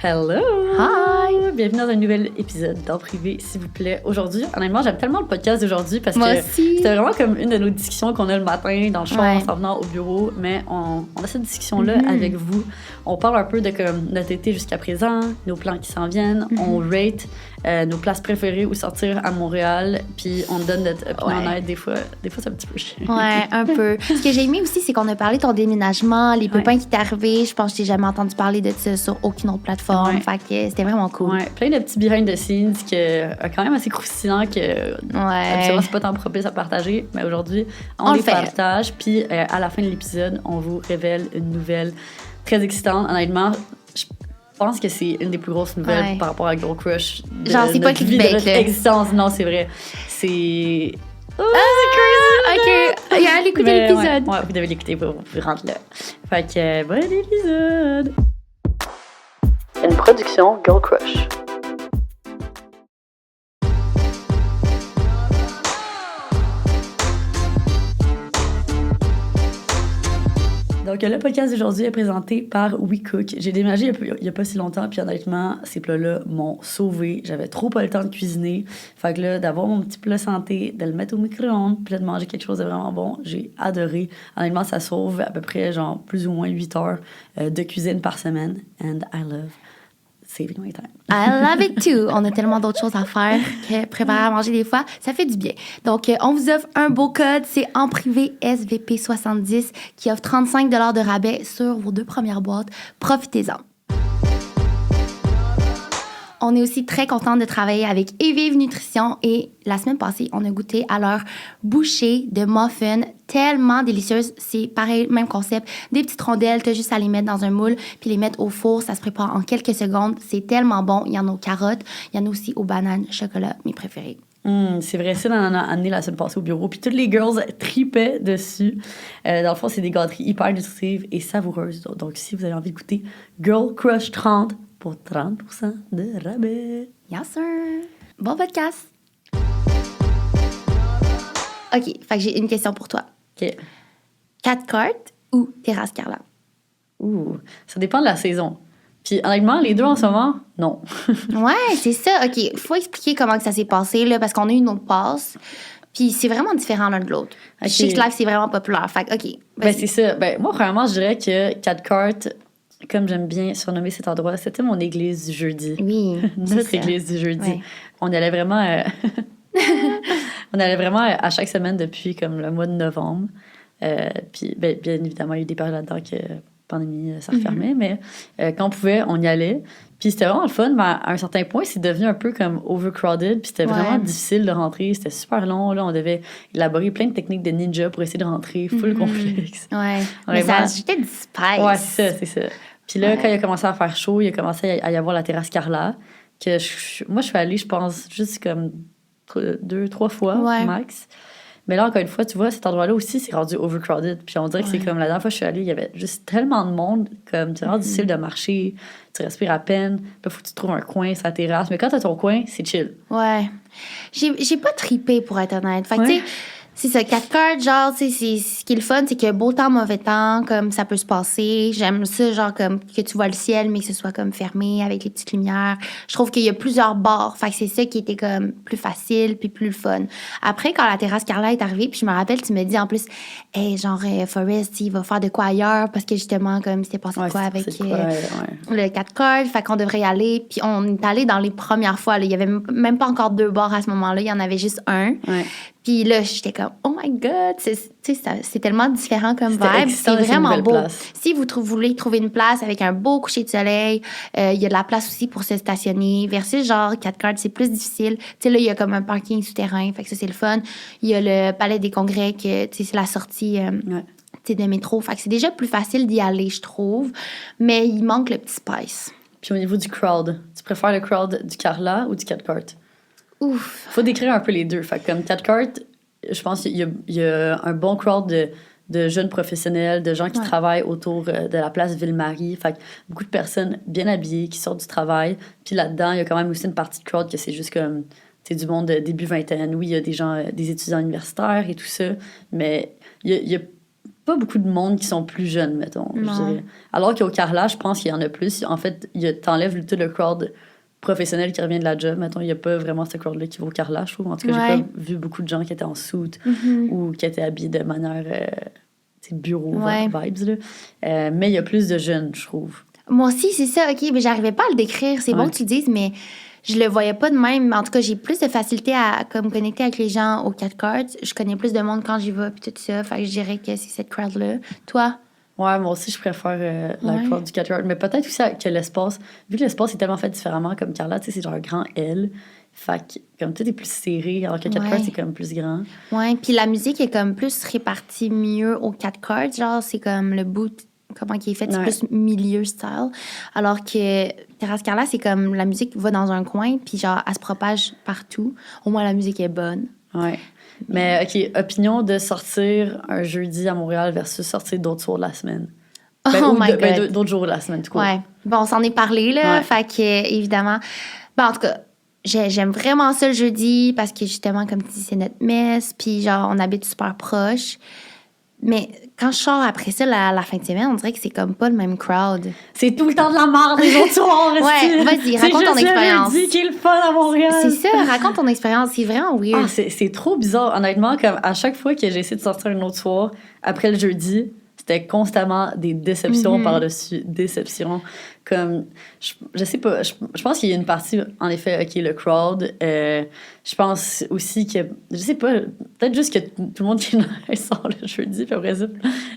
Hello! Hi! Bienvenue dans un nouvel épisode d'En privé, s'il vous plaît. Aujourd'hui, honnêtement, j'aime tellement le podcast d'aujourd'hui parce Moi que aussi. c'était vraiment comme une de nos discussions qu'on a le matin dans le char Ouais. en s'en venant au bureau, mais on a cette discussion-là avec vous. On parle un peu de comme notre été jusqu'à présent, nos plans qui s'en viennent, on rate nos places préférées où sortir à Montréal, puis on donne notre opinion honnête. Des fois c'est un petit peu chiant. Ouais, un peu. Ce que j'ai aimé aussi, c'est qu'on a parlé de ton déménagement, les pépins qui t'est arrivé. Je pense que je t'ai jamais entendu parler de ça sur aucune autre plateforme. Ouais. Fait que c'était vraiment cool. Ouais, plein de petits behind the scenes quand même assez croustillants que habituellement c'est pas tant propice à partager, mais aujourd'hui on les partage. Puis à la fin de l'épisode, on vous révèle une nouvelle très excitante. Honnêtement, je pense que c'est une des plus grosses nouvelles par rapport à Girl Crush. Genre, c'est pas clickbait, de notre existence. Non, c'est vrai. C'est... Oh, c'est crazy! OK, allez écouter l'épisode. Ouais, vous devez l'écouter pour vous rendre là. Fait que, bon épisode! Une production Girl Crush. Donc, le podcast d'aujourd'hui est présenté par WeCook. J'ai déménagé il y a pas si longtemps, puis honnêtement, ces plats-là m'ont sauvée. J'avais trop pas le temps de cuisiner. Fait que là, d'avoir mon petit plat santé, de le mettre au micro-ondes, puis de manger quelque chose de vraiment bon, j'ai adoré. Honnêtement, ça sauve à peu près, genre, plus ou moins 8 heures de cuisine par semaine. And I love saving my time. I love it too. On a tellement d'autres choses à faire que préparer à manger des fois, ça fait du bien. Donc, on vous offre un beau code, c'est en privé SVP70 qui offre 35 $ de rabais sur vos 2 premières boîtes. Profitez-en. On est aussi très contente de travailler avec Evive Nutrition et la semaine passée, on a goûté à leur bouchée de muffins tellement délicieuse. C'est pareil, même concept. Des petites rondelles, t'as juste à les mettre dans un moule puis les mettre au four. Ça se prépare en quelques secondes. C'est tellement bon. Il y en a aux carottes. Il y en a aussi aux bananes, chocolat, mes préférés. C'est vrai, ça, on en a amené la semaine passée au bureau. Puis toutes les girls tripaient dessus. Dans le fond, c'est des gâteries hyper nutritives et savoureuses. Donc, si vous avez envie de goûter Girl Crush 30 pour 30% de rabais. Yes, sir. Bon podcast. OK, fait que j'ai une question pour toi. OK. Cat Cart ou Terrasse Carla? Ça dépend de la saison. Puis honnêtement, les deux en ce moment, non. Ouais, c'est ça. OK, faut expliquer comment que ça s'est passé, là, parce qu'on a eu une autre passe. Puis c'est vraiment différent l'un de l'autre. Okay. Je sais que Live, c'est vraiment populaire. Fait que, OK. Ben, c'est ça. Ben, moi, premièrement, je dirais que Cat Cart, comme j'aime bien surnommer cet endroit, c'était mon église du jeudi. Oui. Notre église du jeudi. Ouais. On allait vraiment... on allait vraiment à chaque semaine depuis comme le mois de novembre. Puis, ben, bien évidemment, il y a eu des périodes là-dedans que pandémie, ça refermait, mais quand on pouvait, on y allait. Puis c'était vraiment le fun, mais à un certain point, c'est devenu un peu comme overcrowded, puis c'était vraiment difficile de rentrer. C'était super long, là. On devait élaborer plein de techniques de ninja pour essayer de rentrer, full complexe. Ouais, mais ça ajoutait du spice. Ouais, c'est ça. Puis là, quand il a commencé à faire chaud, il a commencé à y avoir la terrasse Carla, que moi, je suis allée, je pense, juste comme 2-3 fois, max. Mais là, encore une fois, tu vois, cet endroit-là aussi, c'est rendu overcrowded. Puis on dirait que c'est comme la dernière fois que je suis allée, il y avait juste tellement de monde, comme c'est vraiment difficile de marcher, tu respires à peine. Là, il faut que tu trouves un coin sur la terrasse. Mais quand t'as ton coin, c'est chill. Ouais. J'ai pas trippé, pour être honnête. Fait que, tu sais, c'est ça, 4 cartes, genre, tu sais, ce qui est le fun, c'est que beau temps, mauvais temps, comme ça peut se passer. J'aime ça, genre, comme que tu vois le ciel, mais que ce soit comme fermé avec les petites lumières. Je trouve qu'il y a plusieurs bords. Fait que c'est ça qui était comme plus facile puis plus fun. Après, quand la terrasse Carla est arrivée, puis je me rappelle, tu me dis en plus, hey, genre, Forrest, il va faire de quoi ailleurs parce que justement, comme c'était passé quoi avec le 4 cartes. Fait qu'on devrait y aller. Puis on est allé dans les premières fois, là. Il y avait même pas encore 2 bords à ce moment-là. Il y en avait juste un. Ouais. Puis là, j'étais comme, oh my God, c'est tellement différent comme vibe. C'est vraiment beau. Si vous voulez trouver une place avec un beau coucher de soleil, il y a de la place aussi pour se stationner. Versus genre 4 cartes, c'est plus difficile. Tu sais, là, il y a comme un parking souterrain, fait que ça, c'est le fun. Il y a le palais des congrès, que c'est la sortie de métro. Fait que c'est déjà plus facile d'y aller, je trouve. Mais il manque le petit spice. Puis au niveau du crowd, tu préfères le crowd du Carla ou du 4 cartes? Ouf. Faut décrire un peu les deux. Fait que comme 4 cartes, je pense qu'il y a un bon crowd de jeunes professionnels, de gens qui travaillent autour de la place Ville-Marie. Fait que beaucoup de personnes bien habillées qui sortent du travail. Puis là-dedans, il y a quand même aussi une partie de crowd que c'est juste comme du monde de début vingtaine. Oui, il y a des gens, des étudiants universitaires et tout ça, mais il y a pas beaucoup de monde qui sont plus jeunes, mettons, je dirais. Alors qu'au Carla, je pense qu'il y en a plus. En fait, t'enlèves tout le crowd professionnel qui revient de la job. Mettons, il n'y a pas vraiment ce crowd-là qui va au Carla, je trouve. En tout cas, j'ai pas vu beaucoup de gens qui étaient en suit ou qui étaient habillés de manière bureau vibes. Là. Mais il y a plus de jeunes, je trouve. Moi aussi, c'est ça. OK, mais j'arrivais pas à le décrire. C'est bon que tu le dises, mais je le voyais pas de même. En tout cas, j'ai plus de facilité à comme connecter avec les gens aux 4 cards. Je connais plus de monde quand j'y vais, puis tout ça. Fait que je dirais que c'est cette crowd-là. Toi? Ouais, moi aussi, je préfère la crowd du 4 cards. Mais peut-être aussi que l'espace, vu que l'espace est tellement fait différemment, comme Carla, tu sais, c'est genre un grand L. Fait que, comme tout est plus serré, alors que 4 cards, c'est comme plus grand. Ouais, puis la musique est comme plus répartie mieux aux 4 cards. Genre, c'est comme le boot, comment qui est fait, c'est plus milieu style. Alors que Terrace Carla, c'est comme la musique va dans un coin, puis genre, elle se propage partout. Au moins, la musique est bonne. Ouais. Mais, OK, opinion de sortir un jeudi à Montréal versus sortir d'autres soirs de la semaine. Oh my God. D'autres jours de la semaine, du coup. Ouais. Bon, on s'en est parlé, là. Fait que, évidemment... Ben, en tout cas, j'aime vraiment ça le jeudi parce que, justement, comme tu dis, c'est notre messe. Puis, genre, on habite super proche. Mais quand je sors après ça, la fin de semaine, on dirait que c'est comme pas le même crowd. C'est tout le temps de la merde les autres soirs. Ouais, vas-y, raconte ton expérience. C'est juste le qui est le fun à Montréal. C'est ça, raconte ton expérience. C'est vraiment weird. C'est trop bizarre. Honnêtement, comme à chaque fois que j'ai essayé de sortir un autre soir, après le jeudi, c'était constamment des déceptions par-dessus déceptions. Comme, je sais pas, je pense qu'il y a une partie, en effet, OK, le crowd. Je pense aussi que, je sais pas, peut-être juste que tout le monde qui sort le jeudi, puis après ça,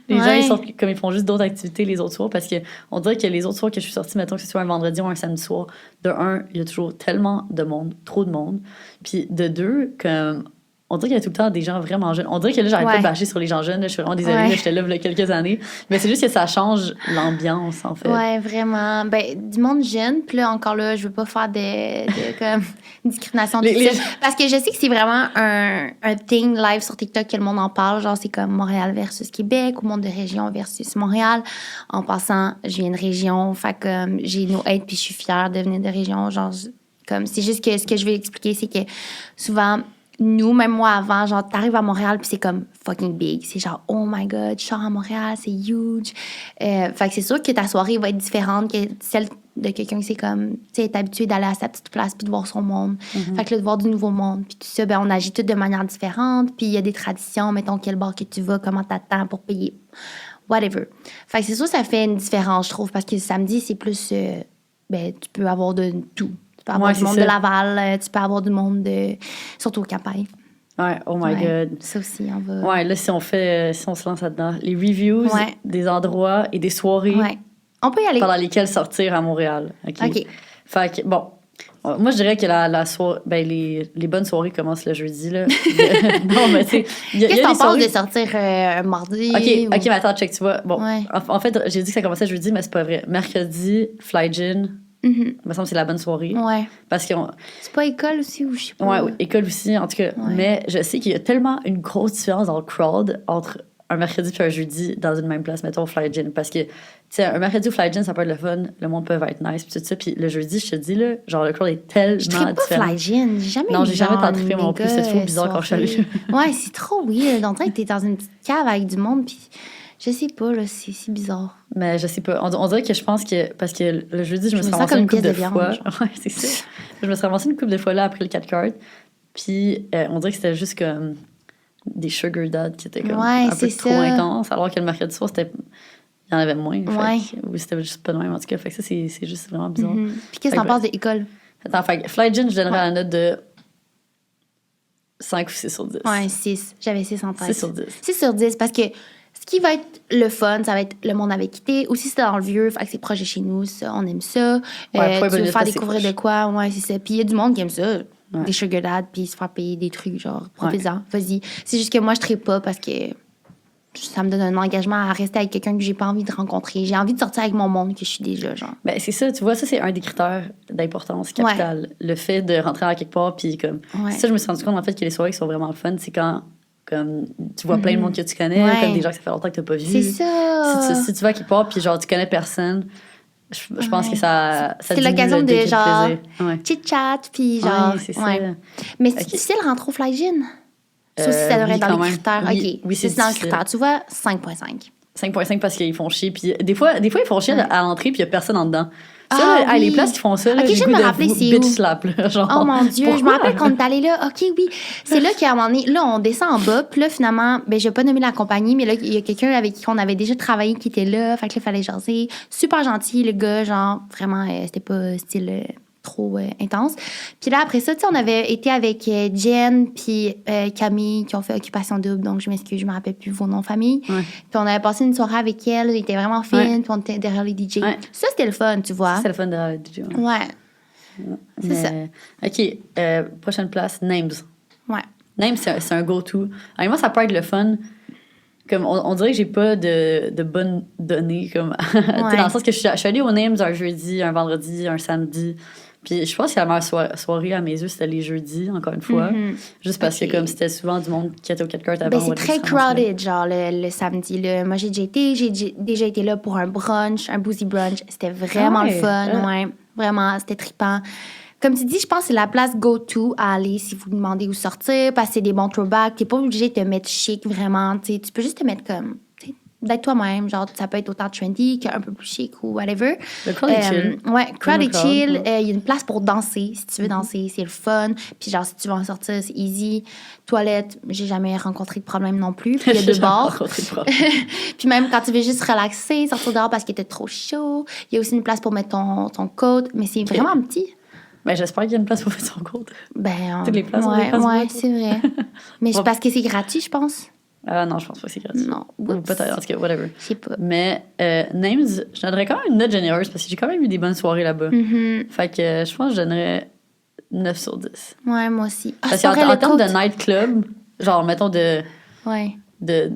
les gens, ils sortent comme ils font juste d'autres activités les autres soirs, parce qu'on dirait que les autres soirs que je suis sortie, mettons que ce soit un vendredi ou un samedi soir, de un, il y a toujours tellement de monde, trop de monde, puis de deux, comme... On dirait qu'il y a tout le temps des gens vraiment jeunes. On dirait que là, j'arrête pas de bâcher sur les gens jeunes. Là, je suis vraiment désolée, là, j'étais là il y a quelques années. Mais c'est juste que ça change l'ambiance, en fait. Ouais, vraiment. Ben, du monde jeune. Puis là, encore là, je veux pas faire de comme, discrimination de ça. Parce que je sais que c'est vraiment un thing live sur TikTok que le monde en parle. Genre, c'est comme Montréal versus Québec ou monde de région versus Montréal. En passant, je viens de région. Fait que j'ai nos aides puis je suis fière de venir de région. Genre, comme, c'est juste que ce que je vais expliquer, c'est que souvent... Nous, même moi avant, genre, t'arrives à Montréal puis c'est comme fucking big. C'est genre, oh my God, je sors à Montréal, c'est huge. Fait que c'est sûr que ta soirée va être différente que celle de quelqu'un qui c'est comme, tu sais, est habitué d'aller à sa petite place puis de voir son monde. Fait que là, de voir du nouveau monde puis tout ça, ben on agit toutes de manière différente. Puis il y a des traditions, mettons, quel bar que tu vas, comment t'attends pour payer, whatever. Fait que c'est sûr, ça fait une différence, je trouve, parce que le samedi, c'est plus, ben, tu peux avoir de tout. Tu peux avoir du monde de Laval, tu peux avoir du monde de... Surtout au Campagne. Ouais, oh my God. Ça aussi, on va... Ouais, là, si on se lance là-dedans, les reviews des endroits et des soirées on peut y aller. pendant lesquelles sortir à Montréal. OK. Fait que, bon, moi, je dirais que la soirée... Ben, les bonnes soirées commencent le jeudi, là. Non, mais tu sais... Qu'est-ce que t'en penses de sortir un mardi? OK, mais attends, check, tu vois. Bon, en fait, j'ai dit que ça commençait jeudi, mais c'est pas vrai. Mercredi, Fly Gin... Il me semble que c'est la bonne soirée. Ouais. Parce que c'est pas école aussi ou je sais pas. Ouais, école aussi, en tout cas. Ouais. Mais je sais qu'il y a tellement une grosse différence dans le crowd entre un mercredi et un jeudi dans une même place, mettons Fly Gin. Parce que, tu sais, un mercredi ou Fly Gin, ça peut être le fun, le monde peut être nice, puis tout ça. Puis le jeudi, je te dis, là, genre, le crowd est tellement différent. Je trippe pas Fly Gin. J'ai jamais tant trippé mon plus. C'est trop bizarre quand je suis allée. Ouais, c'est trop weird. On dirait que t'es dans une petite cave avec du monde, puis. Je sais pas, là, c'est bizarre. Mais je sais pas. On dirait que je pense que... Parce que le jeudi, je me suis ramassée une couple de fois. Ouais, c'est ça. Je me suis ramassée une couple de fois là après le 4 cards. Puis on dirait que c'était juste comme des sugar dads qui étaient comme un peu trop intenses. Alors que le mercredi soir, c'était... Il y en avait moins. Ou c'était juste pas de même. En tout cas, fait que ça, c'est juste vraiment bizarre. Puis qu'est-ce que t'en penses de l'école? Attends, fait Fly Gin, je donnerais la note de 5 ou 6 sur 10. Ouais, 6. J'avais 6 en tête. 6 sur 10. 6 sur 10 parce que... Ce qui va être le fun, ça va être le monde avec quitté. Aussi, c'est dans le vieux, fait que c'est proche de chez nous, ça, on aime ça. Tu veux faire découvrir de quoi, ouais, c'est ça. Puis il y a du monde qui aime ça, des sugar dads, puis se faire payer des trucs, genre, profite-en, vas-y. C'est juste que moi, je trippe pas parce que ça me donne un engagement à rester avec quelqu'un que j'ai pas envie de rencontrer. J'ai envie de sortir avec mon monde que je suis déjà, genre. Ben, c'est ça, tu vois, ça, c'est un des critères d'importance capitale. Le fait de rentrer à quelque part, puis comme... Ça, je me suis rendu compte, en fait, que les soirées qui sont vraiment le fun, c'est quand... Comme tu vois plein de monde que tu connais, comme des gens que ça fait longtemps que tu n'as pas vu. C'est ça. Si tu vas quelque part puis genre tu connais personne, je pense que ça c'est l'occasion de genre chit-chat puis genre. C'est ça. Mais c'est difficile de rentrer au Fly Gin. Ça aussi, ça devrait oui, être dans quand les même. critères. Oui, OK. oui, c'est c'est dans les difficile. critères. Tu vois, 5,5. 5,5 parce qu'ils font chier. Puis des fois, ils font chier à l'entrée, puis il n'y a personne en dedans. Ça, Ah, là, oui. les places qui font ça, là, OK, j'ai je le viens goût de me de rappeler vous c'est bitch où. slap. Là, genre, Oh mon Dieu, je me pourquoi? rappelle qu'on est allé là. OK, oui. C'est là qu'à un moment donné, là, on descend en bas. Puis là, finalement, ben, je vais pas nommer la compagnie, mais là, il y a quelqu'un avec qui on avait déjà travaillé qui était là. Fait que là, il fallait jaser. Super gentil, le gars, genre, vraiment, c'était pas style trop intense. Puis là, après ça, tu sais, on avait été avec Jen puis Camille qui ont fait Occupation Double. Donc, je m'excuse, je me rappelle plus vos noms de famille. Ouais. Puis on avait passé une soirée avec elle. Elle était vraiment fine. Ouais. Puis on était derrière les DJ. Ouais. Ça, c'était le fun, tu vois. C'est le fun de la DJ. Ouais. Ouais. C'est ça. OK, prochaine place, Names. Ouais. Names, c'est un go-to. Alors, moi, ça peut être le fun. Comme on dirait que j'ai pas de bonnes données. Comme, tu sais, dans le sens que je suis allée au Names un jeudi, un vendredi, un samedi. Puis je pense que la meilleure soirée à mes yeux, c'était les jeudis, encore une fois. Juste parce que comme c'était souvent du monde qui était au 4 cartes avant. Ben, c'est très crowded, genre, le samedi. Là. Moi, j'ai déjà été là pour un brunch, un boozy brunch. C'était vraiment le fun, ouais. Vraiment, c'était trippant. Comme tu dis, je pense que c'est la place go-to à aller si vous demandez où sortir, parce que c'est des bons throwbacks. T'es pas obligé de te mettre chic, vraiment. Tu peux juste te mettre comme... d'être toi-même. Genre, ça peut être autant trendy qu'un peu plus chic ou whatever. Le crowd est chill. Ouais, crowd est chill. Ouais. Il y a une place pour danser. Si tu veux danser, c'est le fun. Puis genre, si tu veux en sortir, c'est easy. Toilette, j'ai jamais rencontré de problème non plus. Puis il y a deux bars. Puis même quand tu veux juste relaxer, sortir dehors parce qu'il était trop chaud, il y a aussi une place pour mettre ton coat. Mais c'est vraiment petit. Ben, j'espère qu'il y a une place pour mettre son compte. Ben, toutes les places, ouais, c'est vrai. Mais c'est parce que c'est gratuit, je pense. Non, je pense pas que c'est gratuit. Non. Ou peut-être, en tout cas, whatever. Je sais pas. Mais Names, je donnerais quand même une note généreuse parce que j'ai quand même eu des bonnes soirées là-bas. Fait que je pense que je donnerais 9 sur 10. Ouais, moi aussi. Parce qu'en termes de nightclub, genre, mettons de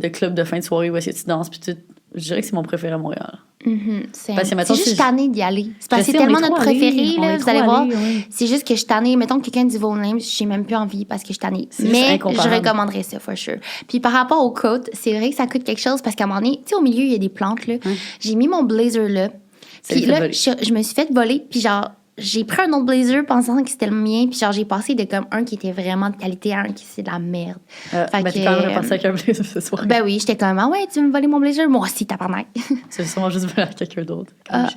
club de fin de soirée où est-ce que tu danses, puis tout, je dirais que c'est mon préféré à Montréal. C'est juste tannée d'y aller. C'est parce que c'est tellement notre préféré, là, vous allez voir. Oui. C'est juste que je suis tannée. Mettons que quelqu'un dit vos names, j'ai même plus envie parce que je suis tannée. Mais je recommanderais ça, for sure. Puis par rapport au coat, c'est vrai que ça coûte quelque chose parce qu'à un moment donné, tu sais, au milieu, il y a des plantes, là. J'ai mis mon blazer là. Puis là, je me suis fait voler. Puis genre, j'ai pris un autre blazer pensant que c'était le mien. Puis genre, j'ai passé de comme un qui était vraiment de qualité à un qui c'est de la merde. T'es quand même repassé avec un blazer ce soir. Ben oui, j'étais comme, ah ouais, tu veux me voler mon blazer? Moi aussi, tabarnak. Tu veux sûrement juste voler à quelqu'un d'autre. Ouais,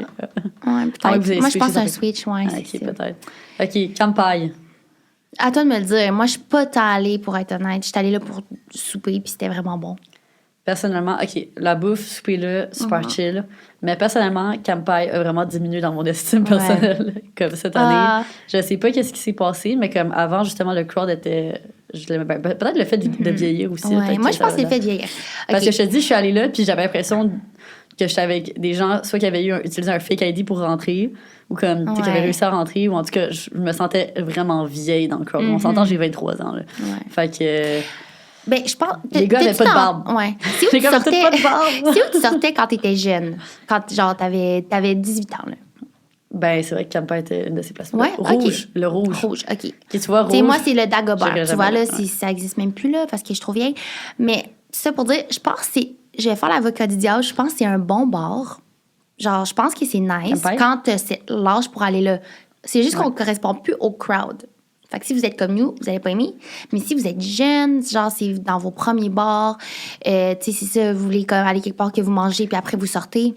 peut-être. Moi, je pense à un switch, ouais. Ok, peut-être. Ok, campagne. À toi de me le dire. Moi, je suis pas tant allée, pour être honnête. J'étais allée là pour souper, puis c'était vraiment bon. Personnellement, OK, la bouffe, souper là, super chill. Mais personnellement, Campai a vraiment diminué dans mon estime personnelle, comme cette année. Je sais pas qu'est-ce qui s'est passé, mais comme avant, justement, le crowd était... Peut-être le fait de vieillir aussi. Ouais. Moi, je pense que c'est le fait de vieillir. Parce que je te dis, je suis allée là, puis j'avais l'impression que j'étais avec des gens, soit qui avaient utilisé un fake ID pour rentrer, ou comme, qui avaient réussi à rentrer, ou en tout cas, je me sentais vraiment vieille dans le crowd. On s'entend, j'ai 23 ans, là. Fait que... Ben, je pense. Les gars n'avaient pas de barbe. Ouais. C'est où tu sortais quand t'étais jeune? Quand, genre, t'avais 18 ans, là. Ben, c'est vrai que Campa était une de ces places. Ouais, rouge, le rouge. Rouge, OK. Tu vois, rouge. T'sais, moi, c'est le Dagobert. Tu vois, là, ça existe même plus, là, parce que je suis trop vieille. Mais, ça pour dire, je pense que c'est. Je vais faire l'avocat du diable. Je pense que c'est un bon bar. Genre, je pense que c'est nice quand c'est l'âge pour aller là. C'est juste qu'on ne correspond plus au crowd. Fait que si vous êtes comme nous, vous n'allez pas aimer. Mais si vous êtes jeune, genre, c'est dans vos premiers bars, tu sais, c'est ça, vous voulez comme aller quelque part que vous mangez, puis après vous sortez.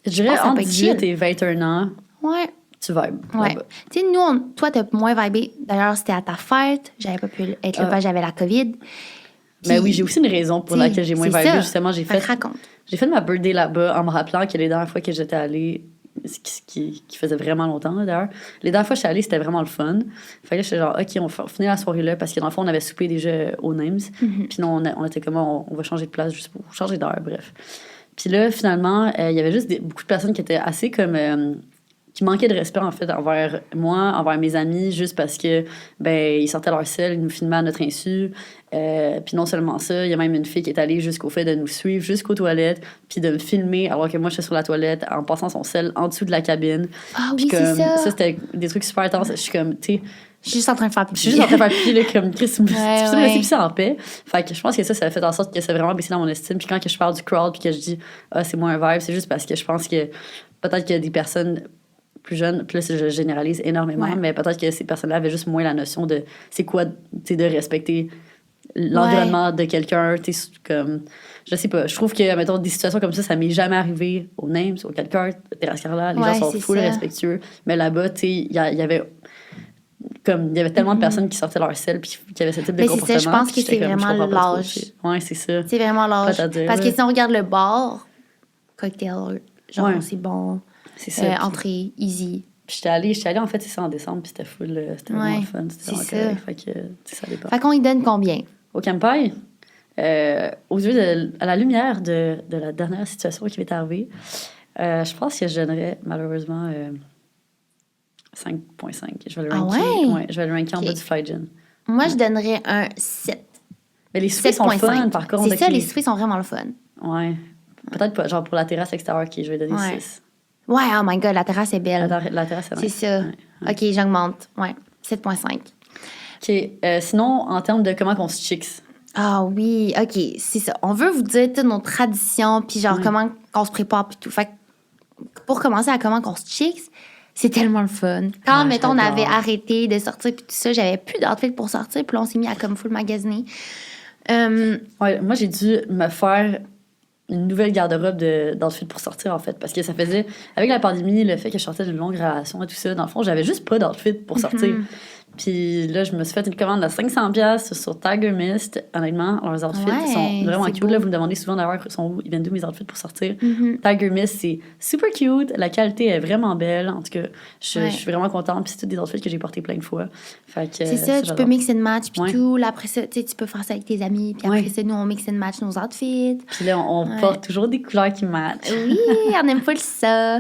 Je dirais entre 18 et 21 ans. Ouais. Tu vibes. Ouais. Tu sais, nous, toi, t'as moins vibé. D'ailleurs, c'était à ta fête. J'avais pas pu être là parce que j'avais la COVID. Mais oui, j'ai aussi une raison pour laquelle j'ai moins vibé. Justement, j'ai fait ma birthday là-bas en me rappelant que les dernières fois que j'étais allée, qui faisait vraiment longtemps, d'ailleurs. Les dernières fois que j'étais allée, c'était vraiment le fun. Fait que là, j'étais genre, OK, on va finir la soirée là, parce que dans le fond, on avait soupé déjà aux Names. Puis non, on était comme, on va changer de place juste pour changer d'heure, bref. Puis là, finalement, il y avait juste beaucoup de personnes qui étaient assez comme... qui manquaient de respect, en fait, envers moi, envers mes amis, juste parce que, ben, ils sortaient leur sel, ils nous filmaient à notre insu. Puis non seulement ça, il y a même une fille qui est allée jusqu'au fait de nous suivre jusqu'aux toilettes, puis de me filmer alors que moi, j'étais sur la toilette en passant son sel en dessous de la cabine. Ah oui, c'est ça. Ça, c'était des trucs super intenses. Je suis comme, tu sais... Je suis juste en train de faire pipi. Je suis juste en train de faire pipi, là, comme Chris, tu peux me laisser pisser en paix. Fait que je pense que ça a fait en sorte que ça a vraiment baissé dans mon estime. Puis quand que je parle du crowd, puis que je dis, c'est moins un vibe, c'est juste parce que je pense que peut-être qu'il y a des personnes plus jeunes, puis là, je généralise énormément, mais peut-être que ces personnes-là avaient juste moins la notion de c'est quoi, tu sais, de respecter l'environnement de quelqu'un. T'es comme... Je sais pas. Je trouve que, mettons, des situations comme ça m'est jamais arrivé au Names, au 4 Cart, Terrace Carla. Les gens sont full respectueux. Mais là-bas, tu sais, il y avait tellement de personnes qui sortaient leur sel puis qui avaient ce type de comportement. C'est ça, je pense que c'est vraiment l'âge. Ouais, c'est ça. C'est vraiment l'âge. Parce que si on regarde le bar, cocktail, genre, c'est bon. C'est ça. Entrée, easy. Puis j'étais allée, en fait, c'est ça, en décembre, puis c'était full, c'était vraiment fun. C'était vraiment correct. Fait que, ça dépend. Fait qu'on y donne combien? Au Campai, aux yeux à la lumière de la dernière situation qui m'est arrivée, je pense que je donnerais, malheureusement, 5.5. Je vais le ranker, je vais le ranker en bas du Fly Gin. Moi, je donnerais un 7. Mais les soupers sont fun, par contre. C'est ça, les soupers sont vraiment le fun. Ouais. Peut-être pas, genre pour la terrasse extérieure, je vais donner 6. Ouais, oh my God, la terrasse est belle. La terrasse est nice. C'est ça. Ouais. OK, j'augmente. Ouais, 7.5. OK. Sinon, en termes de comment on se chicks. Ah oui, OK, c'est ça. On veut vous dire toutes nos traditions, puis genre comment on se prépare, puis tout. Fait que pour commencer à comment on se chicks, c'est tellement le fun. Quand, mettons, on avait arrêté de sortir, puis tout ça, j'avais plus d'outfit pour sortir, puis là, on s'est mis à comme full magasiner. Ouais, moi, j'ai dû me faire une nouvelle garde-robe d'outfit pour sortir, en fait. Parce que ça faisait... Avec la pandémie, le fait que je sortais d'une longue relation et tout ça, dans le fond, j'avais juste pas d'outfit pour sortir. Puis là, je me suis fait une commande de 500$ sur Tiger Mist. Honnêtement, leurs outfits sont vraiment cute. Là, vous me demandez souvent d'ailleurs, ils viennent d'où mes outfits pour sortir. Tiger Mist, c'est super cute. La qualité est vraiment belle. En tout cas, je suis vraiment contente. Puis c'est tous des outfits que j'ai portés plein de fois. Fait que, c'est ça, tu peux mix and match. Puis tout. Là, après ça, tu peux faire ça avec tes amis. Puis après ça, nous, on mix and match nos outfits. Puis là, on porte toujours des couleurs qui matchent. Oui, on aime pas ça.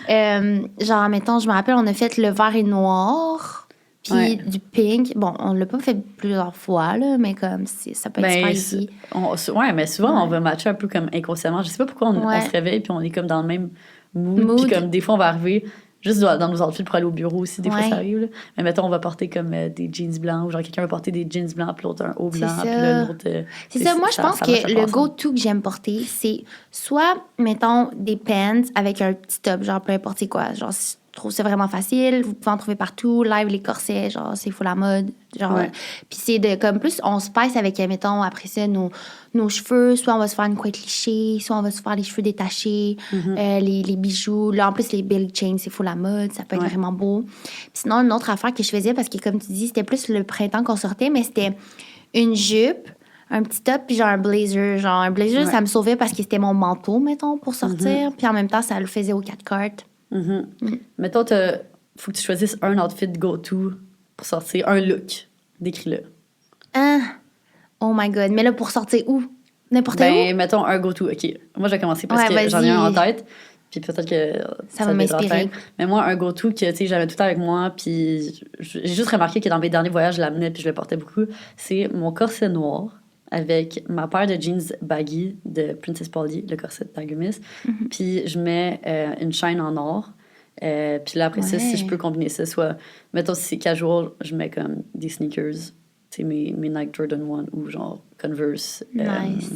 Genre, mettons, je me rappelle, on a fait le vert et noir. Puis du pink. Bon, on l'a pas fait plusieurs fois, là, mais comme ça peut être super easy. Ouais, mais souvent, on va matcher un peu comme inconsciemment. Je sais pas pourquoi on se réveille puis on est comme dans le même mood. Puis comme des fois, on va arriver juste dans nos outfits pour aller au bureau aussi. Des fois, ça arrive. Là. Mais mettons, on va porter comme des jeans blancs ou genre quelqu'un va porter des jeans blancs puis l'autre un haut blanc. Puis l'autre... c'est ça. Moi, je pense que le go-to que j'aime porter, c'est soit, mettons, des pants avec un petit top, genre peu importe quoi. Genre, je trouve que c'est vraiment facile. Vous pouvez en trouver partout. Live, les corsets, genre, c'est fou la mode. Genre, puis c'est de, comme plus, on se passe avec, mettons, après ça, nos cheveux. Soit on va se faire une couette lichée, soit on va se faire les cheveux détachés, les bijoux. Là, en plus, les belly chains, c'est fou la mode. Ça peut être vraiment beau. Puis sinon, une autre affaire que je faisais, parce que, comme tu dis, c'était plus le printemps qu'on sortait, mais c'était une jupe, un petit top, puis genre un blazer. Genre, un blazer, ça me sauvait parce que c'était mon manteau, mettons, pour sortir. Puis en même temps, ça le faisait aux 4 cartes. Mettons, faut que tu choisisses un outfit go-to pour sortir, un look. Décris-le. Oh my God. Mais là, pour sortir où? N'importe où? Mettons un go-to. OK. Moi, je vais commencer parce que j'en ai un en tête. Puis peut-être que ça va m'inspirer. Mais moi, un go-to que, tu sais, j'avais tout le temps avec moi. Puis j'ai juste remarqué que dans mes derniers voyages, je l'amenais puis je le portais beaucoup. C'est mon corset noir avec ma paire de jeans baggy de Princess Polly, le corset de Tiger Mist. Puis je mets une chaîne en or. Puis là, après ça, si je peux combiner ça, soit, mettons, si c'est casual, je mets comme des sneakers, tu sais, mes Nike Jordan 1 ou genre Converse. Nice.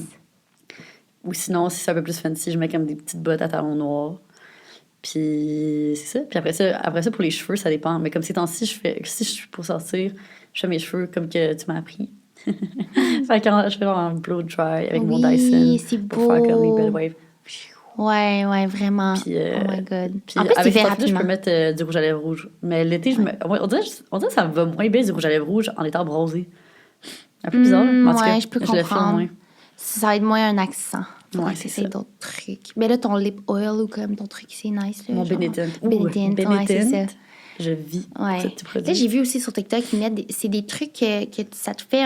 Ou sinon, si c'est un peu plus fancy, je mets comme des petites bottes à talons noirs. Puis c'est ça. Puis après ça, pour les cheveux, ça dépend. Mais comme ces temps-ci, si je suis pour sortir, je fais mes cheveux comme que tu m'as appris. Fait que je fais un blow dry avec mon Dyson c'est pour faire comme les belles waves. Ouais, vraiment. Puis, oh my God. Puis en plus, avec ça, je peux mettre du rouge à lèvres rouge. Mais l'été, on dirait que ça va moins bien du rouge à lèvres rouge en étant bronzé. Un peu bizarre. En tout cas, je peux comprendre. Moins. Ça va être moins un accent. C'est d'autres trucs. Mais là, ton lip oil ou comme ton truc, c'est nice. Là, mon Benetton. Benetton, c'est ça. Je vis ce petit produit. Là, j'ai vu aussi sur TikTok qu'ils mettent c'est des trucs que ça te fait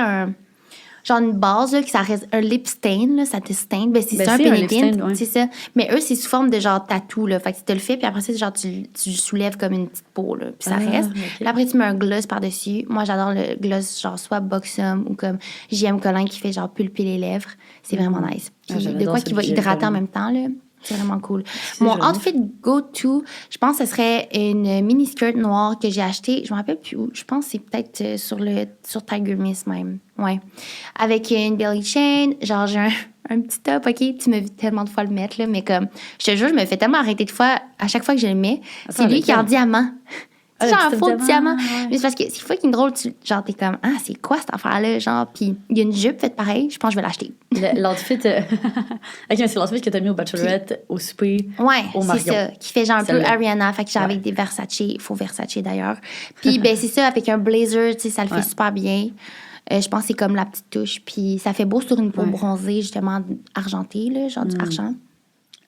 genre une base, là, que ça reste un lip stain, là, ça te stain. Ben, c'est un Benetton, c'est ça. Mais eux, c'est sous forme de genre tatou, là. Fait que tu te le fais, puis après ça, genre, tu soulèves comme une petite peau, là. Puis ça reste. Okay. Puis après, tu mets un gloss par-dessus. Moi, j'adore le gloss, genre, soit Buxom ou comme J.M. Collin qui fait genre pulper les lèvres. C'est vraiment nice. Puis de quoi qui va hydrater en même temps, là. C'est vraiment cool. Mon outfit go-to, je pense que ce serait une mini-skirt noire que j'ai achetée. Je me rappelle plus où. Je pense que c'est peut-être sur Tiger Mist même. Ouais. Avec une belly chain. Genre, j'ai un petit top, OK? Tu m'as vu tellement de fois le mettre, là. Mais comme, je te jure, je me fais tellement arrêter de fois à chaque fois que je le mets. C'est lui qui est en diamant. Tu sais, genre un faux diamant. Ouais. Mais c'est parce que c'est fucking drôle. Genre, t'es comme, ah, c'est quoi cette affaire-là? Genre, puis il y a une jupe faite pareil. Je pense que je vais l'acheter. L'outfit... OK, mais c'est l'outfit que t'as mis au Bachelorette, au souper, Ouais, au c'est Marion. ça. Qui fait genre un peu Celle-là. Ariana. Fait que j'ai avec des Versace, faux Versace d'ailleurs. Puis, ben, c'est ça, avec un blazer, tu sais, ça le fait super bien. Je pense que c'est comme la petite touche. Puis, ça fait beau sur une peau bronzée, justement, argentée, là, genre du argent.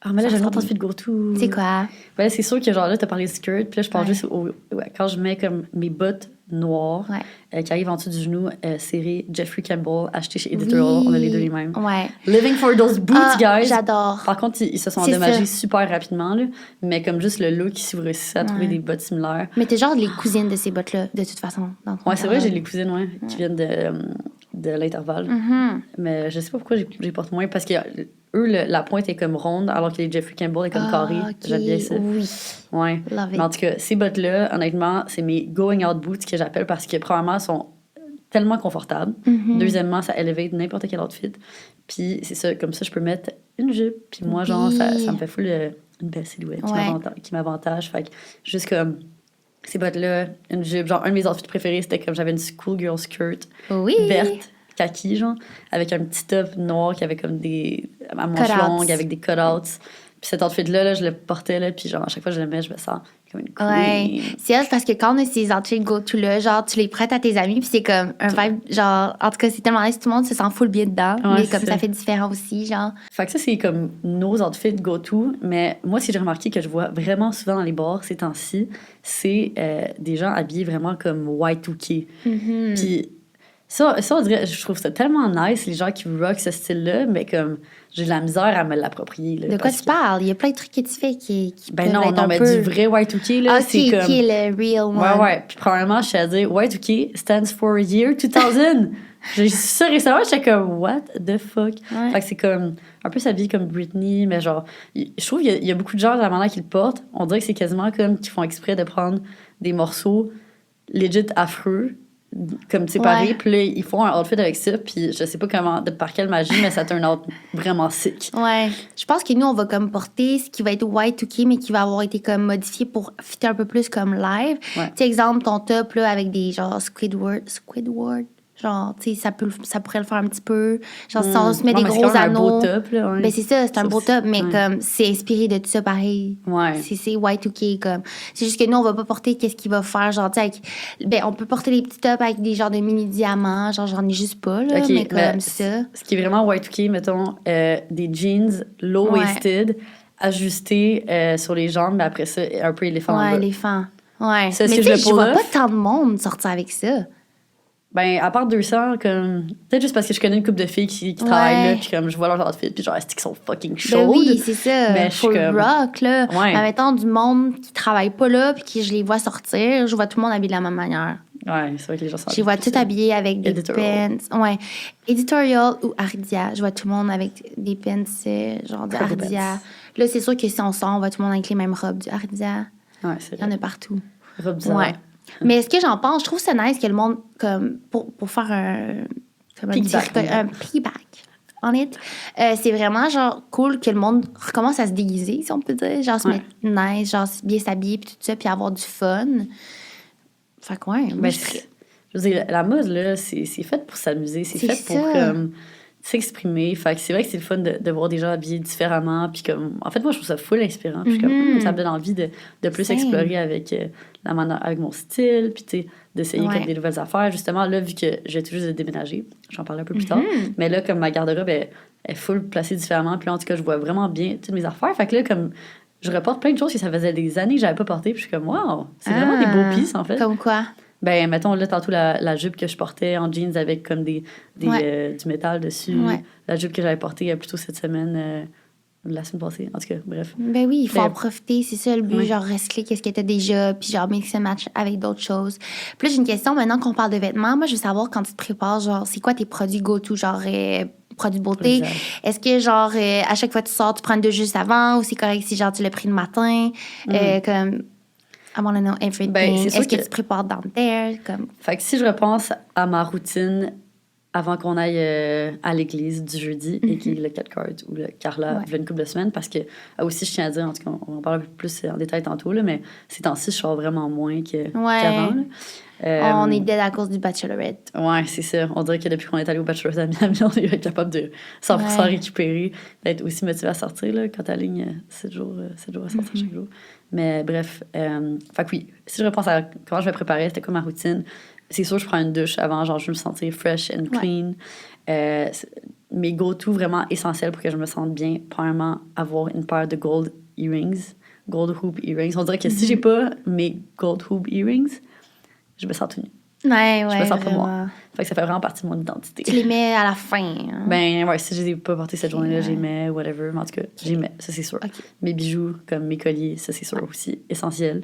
Ah, mais là, Ça j'ai un ressemble- autre outfit go-to. C'est quoi? Ouais, c'est sûr que genre là, t'as parlé de skirt, puis là, je pense Ouais. juste quand je mets comme mes bottes noires qui arrivent en dessous du genou, série Jeffrey Campbell, acheté chez Editorial, on a les deux les mêmes. Ouais. Living for those boots, Ah, guys! j'adore. Par contre, ils se sont C'est endommagés ça. super rapidement, là, mais comme juste le look, si vous réussissez à trouver des bottes similaires. Mais t'es genre les cousines de ces bottes-là, de toute façon. Dans ton Ouais, c'est vrai, garde-robe. j'ai les cousines, qui viennent de l'intervalle. Mais je sais pas pourquoi j'ai porte moins, parce que eux, la pointe est comme ronde, alors que les Jeffrey Campbell est comme carré. Ok, J'aime bien ça. oui. Ouais. Love it. Mais en tout cas, ces bottes-là, honnêtement, c'est mes going out boots que j'appelle parce que, premièrement, elles sont tellement confortables. Deuxièmement, ça elevate n'importe quel outfit. Puis c'est ça, comme ça, je peux mettre une jupe. Puis moi, genre, ça me fait full une belle silhouette qui m'avantage. Fait que juste comme ces bottes-là, une jupe. Genre, un de mes outfits préférés, c'était comme j'avais une schoolgirl skirt Oui. verte, kaki, genre, avec un petit top noir qui avait comme des à manches Cutouts. longues, avec des cutouts. Puis cet outfit-là, là, je le portais, là, puis genre, à chaque fois que je le mets, je me sens comme une queen. Ouais. C'est elle, parce que quand on a ces outfits go-to-là, genre, tu les prêtes à tes amis, puis c'est comme un vibe, genre, en tout cas, c'est tellement nice, tout le monde se sent full bien dedans, mais comme ça fait différent aussi, genre. Fait que ça, c'est comme nos outfits go-to, mais moi, ce que j'ai remarqué que je vois vraiment souvent dans les bars ces temps-ci, c'est des gens habillés vraiment comme Y2K. Puis ça, on dirait, je trouve ça tellement nice, les gens qui rock ce style-là, mais comme j'ai de la misère à me l'approprier. Là, De quoi tu parles? Il y a plein de trucs que tu fais qui ben peuvent non, être non, un mais peu... du vrai Y2K, là, Ah, c'est comme... qui est le real one. Ouais. Puis premièrement, je suis à dire, Y2K stands for year 2000. J'ai su ça récemment, j'étais comme, what the fuck? Ouais. Fait que c'est comme, un peu s'habiller comme Britney, mais genre, je trouve qu'il y a beaucoup de gens, de la manière qu'ils le portent, on dirait que c'est quasiment comme qu'ils font exprès de prendre des morceaux legit affreux, comme séparés, puis là, ils font un outfit avec ça, puis je sais pas par quelle magie, mais ça turn out vraiment sick. Ouais. Je pense que nous, on va comme porter ce qui va être Y2K, mais qui va avoir été comme modifié pour fitter un peu plus comme live. Ouais. Tu sais, exemple, ton top, là, avec des genre Squidward. Genre, tu sais, ça pourrait le faire un petit peu. Genre, si on se met Non, des mais c'est gros quand même anneaux. un beau top, là, ouais. Ben, c'est ça, c'est un Ça, beau top, mais ouais. comme, c'est inspiré de tout ça pareil. Ouais. C'est Y2K, comme. C'est juste que nous, on va pas porter qu'est-ce qu'il va faire, genre, tu sais, ben, on peut porter des petits tops avec des genres de mini-diamants, genre, j'en ai juste pas, là, OK, mais comme ça. Ce qui est vraiment Y2K, mettons, des jeans low-waisted, ajustés sur les jambes, mais après ça, un peu éléphant en Ouais, bas. éléphant. Ouais. Ça, mais si tu sais, je je le vois pull pas off- tant de monde sortir avec ça. Ben, à part 200, comme... Peut-être juste parce que je connais une couple de filles qui travaillent là, puis comme je vois leur outfit, puis genre, est-ce qu'ils sont fucking chaudes? Ben oui, c'est ça. Mais je suis Full comme... rock, là. Ouais. Mais mettons, du monde qui travaille pas là, puis qui je les vois sortir, je vois tout le monde habillé de la même manière. Ouais, c'est vrai que les gens sont Je les vois tout habillés avec des Editorial. pants. Ouais. Editorial ou Ardia. Je vois tout le monde avec des pants, genre du Curly Ardia. pants. Là, c'est sûr que si on sort, on voit tout le monde avec les mêmes robes du Ardia. Ouais, c'est Il y en a partout. Robe bizarre. Ouais. Mais est-ce que j'en pense? Je trouve ça nice que le monde, comme, pour faire un Piggyback. piggyback on it, c'est vraiment, genre, cool que le monde recommence à se déguiser, si on peut dire. Genre, se Ouais. mettre nice, genre, bien s'habiller, puis tout ça, puis avoir du fun. Fait que, ouais, moi, Ben, je serais- je veux dire, la mode, là, c'est fait pour s'amuser. C'est C'est fait pour ça. comme, s'exprimer. Fait que c'est vrai que c'est le fun de voir des gens habillés différemment. Puis comme, en fait, moi, je trouve ça full inspirant. Puis comme, ça me donne envie de plus Same. explorer avec, avec mon style. Puis, tu sais, d'essayer Ouais. comme des nouvelles affaires. Justement, là, vu que j'ai tout juste de déménager, j'en parle un peu plus tard. Mais là, comme ma garde-robe est full placée différemment. Puis là, en tout cas, je vois vraiment bien toutes mes affaires. Fait que là, comme, je reporte plein de choses que ça faisait des années que j'avais pas portées. Puis je suis comme, wow, c'est vraiment des beaux pieces, en fait. Comme quoi? Ben, mettons, là, tantôt, la jupe que je portais en jeans avec comme du métal dessus. Ouais. La jupe que j'avais portée plus tôt cette semaine, la semaine passée. En tout cas, bref. Ben oui, il faut Ben, en profiter, c'est ça le but, oui. genre recycler qu'est-ce que t'as déjà, puis genre mix and match avec d'autres choses. Puis là, j'ai une question, maintenant qu'on parle de vêtements, moi, je veux savoir quand tu te prépares, genre, c'est quoi tes produits go-to, genre produits de beauté? Exact. Est-ce que, genre, à chaque fois que tu sors, tu prends une douche juste avant, ou c'est correct si, genre, tu l'as pris le matin? Comme, I wanna know everything. Ben, c'est sûr Est-ce que que- tu prépares dans terre? Comme, Fait que si je repense à ma routine avant qu'on aille à l'église du jeudi, et qui est le 4 cards ou le Carla, il y a une couple de semaines, parce que aussi, je tiens à dire, en tout cas, on va en parler un peu plus en détail tantôt, là, mais ces temps-ci, je sors vraiment moins qu'avant. On est dead à cause du Bachelorette. Ouais, c'est ça. On dirait que depuis qu'on est allé au Bachelorette à Miami, on est capable de 100% récupérer, d'être aussi motivé à sortir, là, quand t'alignes 7 jours à sortir chaque jour. Mais bref, fait que oui, si je repense à comment je me préparais, c'était quoi ma routine, c'est sûr, je prends une douche avant, genre, je veux me sentir fresh and clean. Mes go-to vraiment essentiels pour que je me sente bien, premièrement, avoir une paire de gold earrings, gold hoop earrings. On dirait que si j'ai pas mes gold hoop earrings, je me sens tout nue. Ouais, je me sens pas moi. Fait que ça fait vraiment partie de mon identité. Tu les mets à la fin. Hein? Ben ouais, si je les ai pas portés cette journée-là, j'y mets, whatever. Mais en tout cas, j'y mets, ça c'est sûr. Mes bijoux, comme mes colliers, ça c'est sûr aussi, essentiel.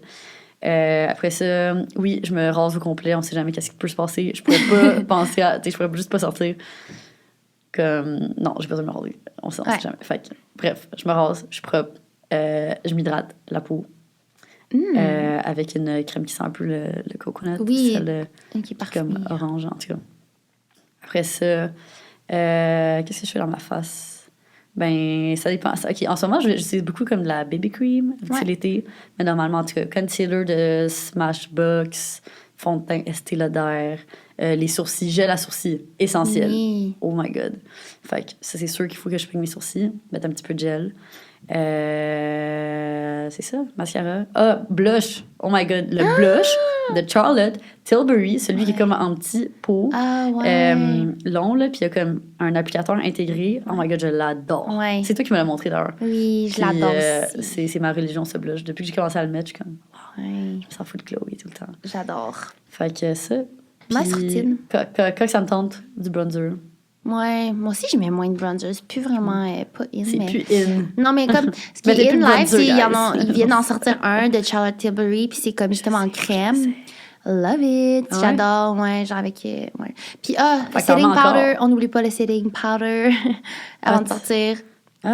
Après ça, oui, je me rase au complet. On sait jamais qu'est-ce qui peut se passer. Je pourrais pas penser à... Je pourrais juste pas sortir. Comme... Non, j'ai besoin de me raser. On sait jamais. Fait que, bref, je me rase, je suis propre. Je m'hydrate la peau. Avec une crème qui sent un peu le coconut. Oui, celle, qui est parfumée. Comme orange, en tout cas. Après ça, qu'est-ce que je fais dans ma face? Ben, ça dépend. OK, en ce moment, j'utilise beaucoup comme de la baby cream. C'est l'été. Mais normalement, en tout cas, concealer de Smashbox, fond de teint Estée Lauder, les sourcils, gel à sourcils, essentiel. Oui. Oh my God. Fait que ça, c'est sûr qu'il faut que je peigne mes sourcils, mettre un petit peu de gel. C'est ça, mascara. Ah, blush. Oh my God, le blush de Charlotte Tilbury, celui qui est comme en petit pot, long, là, puis il y a comme un applicateur intégré. Oh my God, je l'adore. Ouais. C'est toi qui me l'as montré d'ailleurs. Oui, je l'adore aussi. C'est ma religion, ce blush. Depuis que j'ai commencé à le mettre, je suis comme, je me sens fou de Chloé tout le temps. J'adore. Fait que ça. Ma routine. Quand ça me tente, du bronzer. Ouais, moi aussi, je mets moins de bronzer. C'est plus vraiment pas in. C'est plus in. Non, mais comme, ce qui est in live, c'est ils viennent d'en sortir un de Charlotte Tilbury, puis c'est comme justement en crème. Love it. Ouais. J'adore, genre avec... Ouais. Puis, setting powder. On n'oublie pas le setting powder avant de sortir. Tu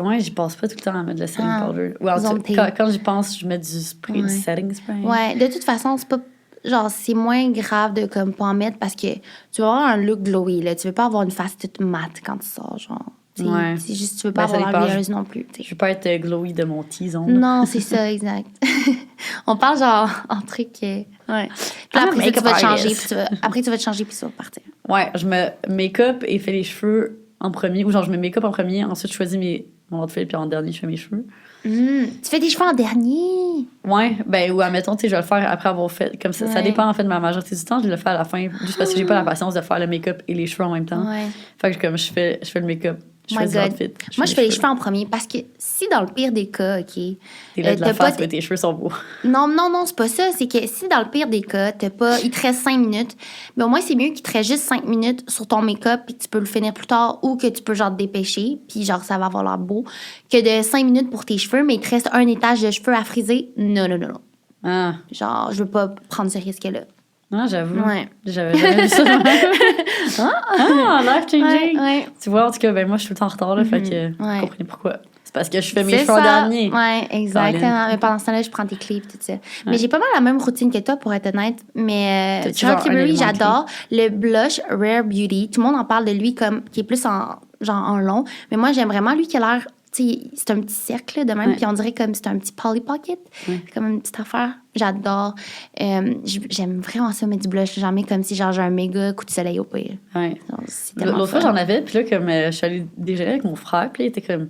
vois, j'y passe pas tout le temps à mettre le setting powder. Ouais, quand j'y pense, je mets du spray, du setting spray. Ouais, de toute façon, c'est pas... Genre, c'est moins grave de comme pas en mettre parce que tu vas avoir un look glowy, là. Tu veux pas avoir une face toute mate quand tu sors, genre. C'est juste, tu veux pas avoir l'air rieuse non plus. T'sais. Je veux pas être glowy de mon T-zone. Non, c'est ça, exact. On parle genre en truc. Ouais. Puis après, tu vas te changer, puis tu vas te changer, puis tu vas partir. Ouais, je me make-up et fais les cheveux en premier. Ou genre, je me make-up en premier, ensuite je choisis mon outfit, puis en dernier, je fais mes cheveux. Tu fais des cheveux en dernier? Ouais, ben, ou admettons, tu sais, je vais le faire après avoir fait. Comme ça, ça dépend en fait de ma majorité du temps. Je le fais à la fin, juste parce que j'ai pas la patience de faire le make-up et les cheveux en même temps. Ouais. Fait que comme je fais le make-up. Je fais l'outfit. Moi, je fais les cheveux en premier parce que si dans le pire des cas, OK. T'es là de la face, mais tes cheveux sont beaux. Non, c'est pas ça. C'est que si dans le pire des cas, il te reste 5 minutes, mais au moins, c'est mieux qu'il te reste juste 5 minutes sur ton make-up puis tu peux le finir plus tard ou que tu peux genre te dépêcher puis genre ça va avoir l'air beau que de 5 minutes pour tes cheveux, mais il te reste un étage de cheveux à friser. Non. Ah. Genre, je veux pas prendre ce risque-là. Non, j'avoue. Ouais. J'avais jamais vu ça. Life-changing. Ouais. Tu vois, en tout cas, ben moi, je suis tout le temps en retard, là, fait que vous comprenez pourquoi. C'est parce que je fais mes cheveux en dernier. Ouais, exactement. Mais pendant ce temps-là, je prends tes clés et tout ça. Ouais. Mais j'ai pas mal la même routine que toi, pour être honnête. Mais Charlotte Tilbury, j'adore. Le blush Rare Beauty, tout le monde en parle de lui comme qui est plus en long. Mais moi, j'aime vraiment lui qui a l'air... c'est un petit cercle de même, puis on dirait comme c'est un petit Polly Pocket, comme une petite affaire. J'adore. J'aime vraiment ça, mettre du blush. J'en mets comme si genre j'ai un méga coup de soleil au pire. Ouais. L'autre fois, j'en avais, puis là, comme je suis allée déjeuner avec mon frère, puis il était comme,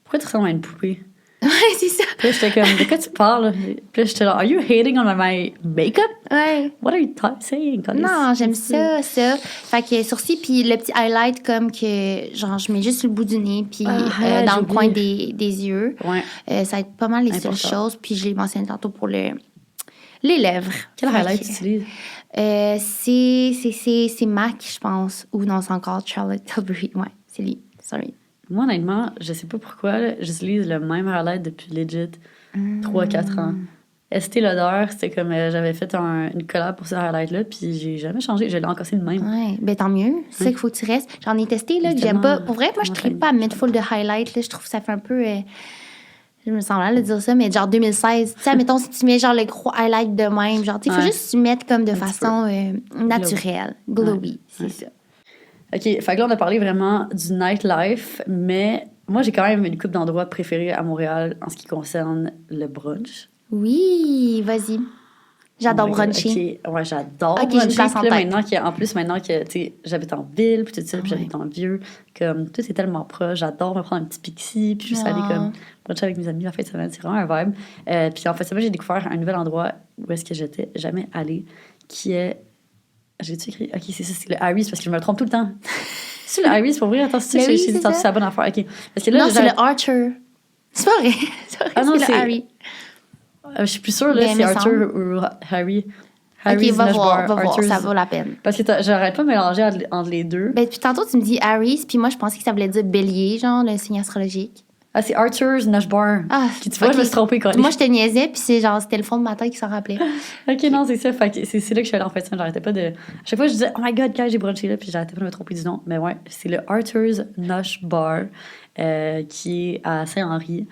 pourquoi tu ressembles à une poupée? Ouais, c'est ça. Puis là, j'étais comme, de quoi tu parles? Puis là, j'étais là, are you hating on my makeup? Ouais. What are you saying? Non, j'aime ça. Fait que sourcils, puis le petit highlight comme que, genre, je mets juste sur le bout du nez, puis dans le coin des yeux. Ouais. Ça va être pas mal les seules choses. Puis je l'ai mentionné tantôt pour les lèvres. Quel highlight tu utilises? C'est MAC, je pense. Ou non, c'est encore Charlotte Tilbury. Ouais, c'est lui. Sorry. Moi, honnêtement, je sais pas pourquoi, là, j'utilise le même highlight depuis legit 3-4 ans. Estée Lauder, c'était comme j'avais fait une collab pour ce highlight-là, puis j'ai jamais changé. Je l'ai encore le même. Ouais, ben tant mieux. C'est ça qu'il faut que tu restes. J'en ai testé, là, que j'aime pas. Pour vrai, moi, je ne tripe pas à mettre full de highlight, là. Je trouve que ça fait un peu. Je me sens mal de dire ça, mais genre 2016. Tu sais, mettons, si tu mets genre les gros highlights de même, genre, tu sais, il faut juste que tu mettes comme de façon naturelle. Glowy, c'est ça. OK, fait que là, on a parlé vraiment du nightlife, mais moi, j'ai quand même une couple d'endroits préférés à Montréal en ce qui concerne le brunch. Oui, vas-y. J'adore Oh my God, bruncher. OK, ouais, j'adore OK, j'ai une bruncher. place en Puis là, tête. maintenant que, tu sais, j'habite en ville, puis tout ça, puis Ouais. j'habite dans le vieux, comme, tout est tellement proche. J'adore me prendre un petit pixie, puis juste aller, comme, bruncher avec mes amis la fin de semaine. C'est vraiment un vibe. Puis en fait, ça, j'ai découvert un nouvel endroit où est-ce que j'étais jamais allée, qui est... J'ai-tu écrit? OK, c'est ça, c'est le Harry's, parce que je me le trompe tout le temps. C'est le Harry's, pour vrai? Attends, c'est Mais ça que oui, j'ai dit c'est tantôt, ça. c'est la bonne affaire. OK. Parce que là, Non, c'est le Archer. C'est pas vrai. C'est pas vrai, Ah non, c'est c'est- le Harry. Je suis plus sûre, là, Ben, c'est me Arthur ou Harry. OK, Harry's va Nush voir, Bar, va voir, Arthur's. ça vaut la peine. Parce que j'arrête pas de mélanger entre les deux. Ben, depuis tantôt, tu me dis Harry's, puis moi, je pensais que ça voulait dire bélier, genre, le signe astrologique. Ah, c'est Arthur's Nush Bar. Ah, Qui, tu vois, ok. je me suis trompée quand Moi, je te niaisais, puis c'est genre, c'était le fond de ma tête qui s'en rappelait. OK, non, c'est ça. Fait que c'est là que je suis allée en fait. J'arrêtais pas de. À chaque fois, je disais, oh my god, quand j'ai brunché là, puis j'arrêtais pas de me tromper du nom. Mais ouais, c'est le Arthur's Nush Bar qui est à Saint-Henri.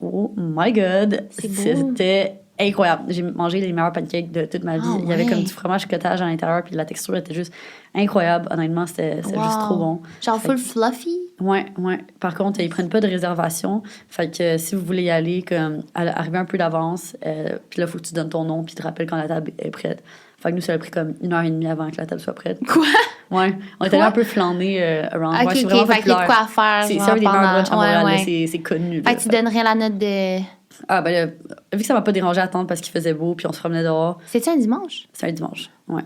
Oh my god. C'est beau. C'était incroyable. J'ai mangé les meilleurs pancakes de toute ma vie. Ah, Il y avait ouais. comme du fromage cottage à l'intérieur, puis la texture était juste incroyable. Honnêtement, c'était juste trop bon. Genre Fait full que- fluffy. Ouais. Par contre, ils prennent pas de réservation. Fait que si vous voulez y aller, comme, arriver un peu d'avance, puis là, il faut que tu donnes ton nom, puis tu te rappelles quand la table est prête. Fait que nous, ça a pris comme 1h30 avant que la table soit prête. Quoi? Ouais. On est allé un peu flâner around. Ok, Ouais, c'est ok, vraiment fait qu'il y a de populaire. quoi à faire. C'est genre, un des meilleurs pendant- brunchs à Montréal, là, ouais. c'est connu. Fait là. que tu donnerais la note de. Ah, ben là, vu que ça m'a pas dérangé à attendre parce qu'il faisait beau, puis on se promenait dehors, C'est-tu un dimanche? c'est un dimanche. Ouais.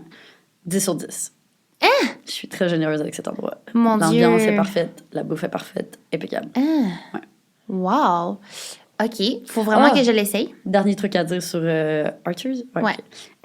10 sur 10. Je suis très généreuse avec cet endroit. Mon L'ambiance Dieu. est parfaite, la bouffe est parfaite, impeccable. Ah. Wow. OK. Faut vraiment Ah. que je l'essaye. Dernier truc à dire sur Arthur's. Ouais.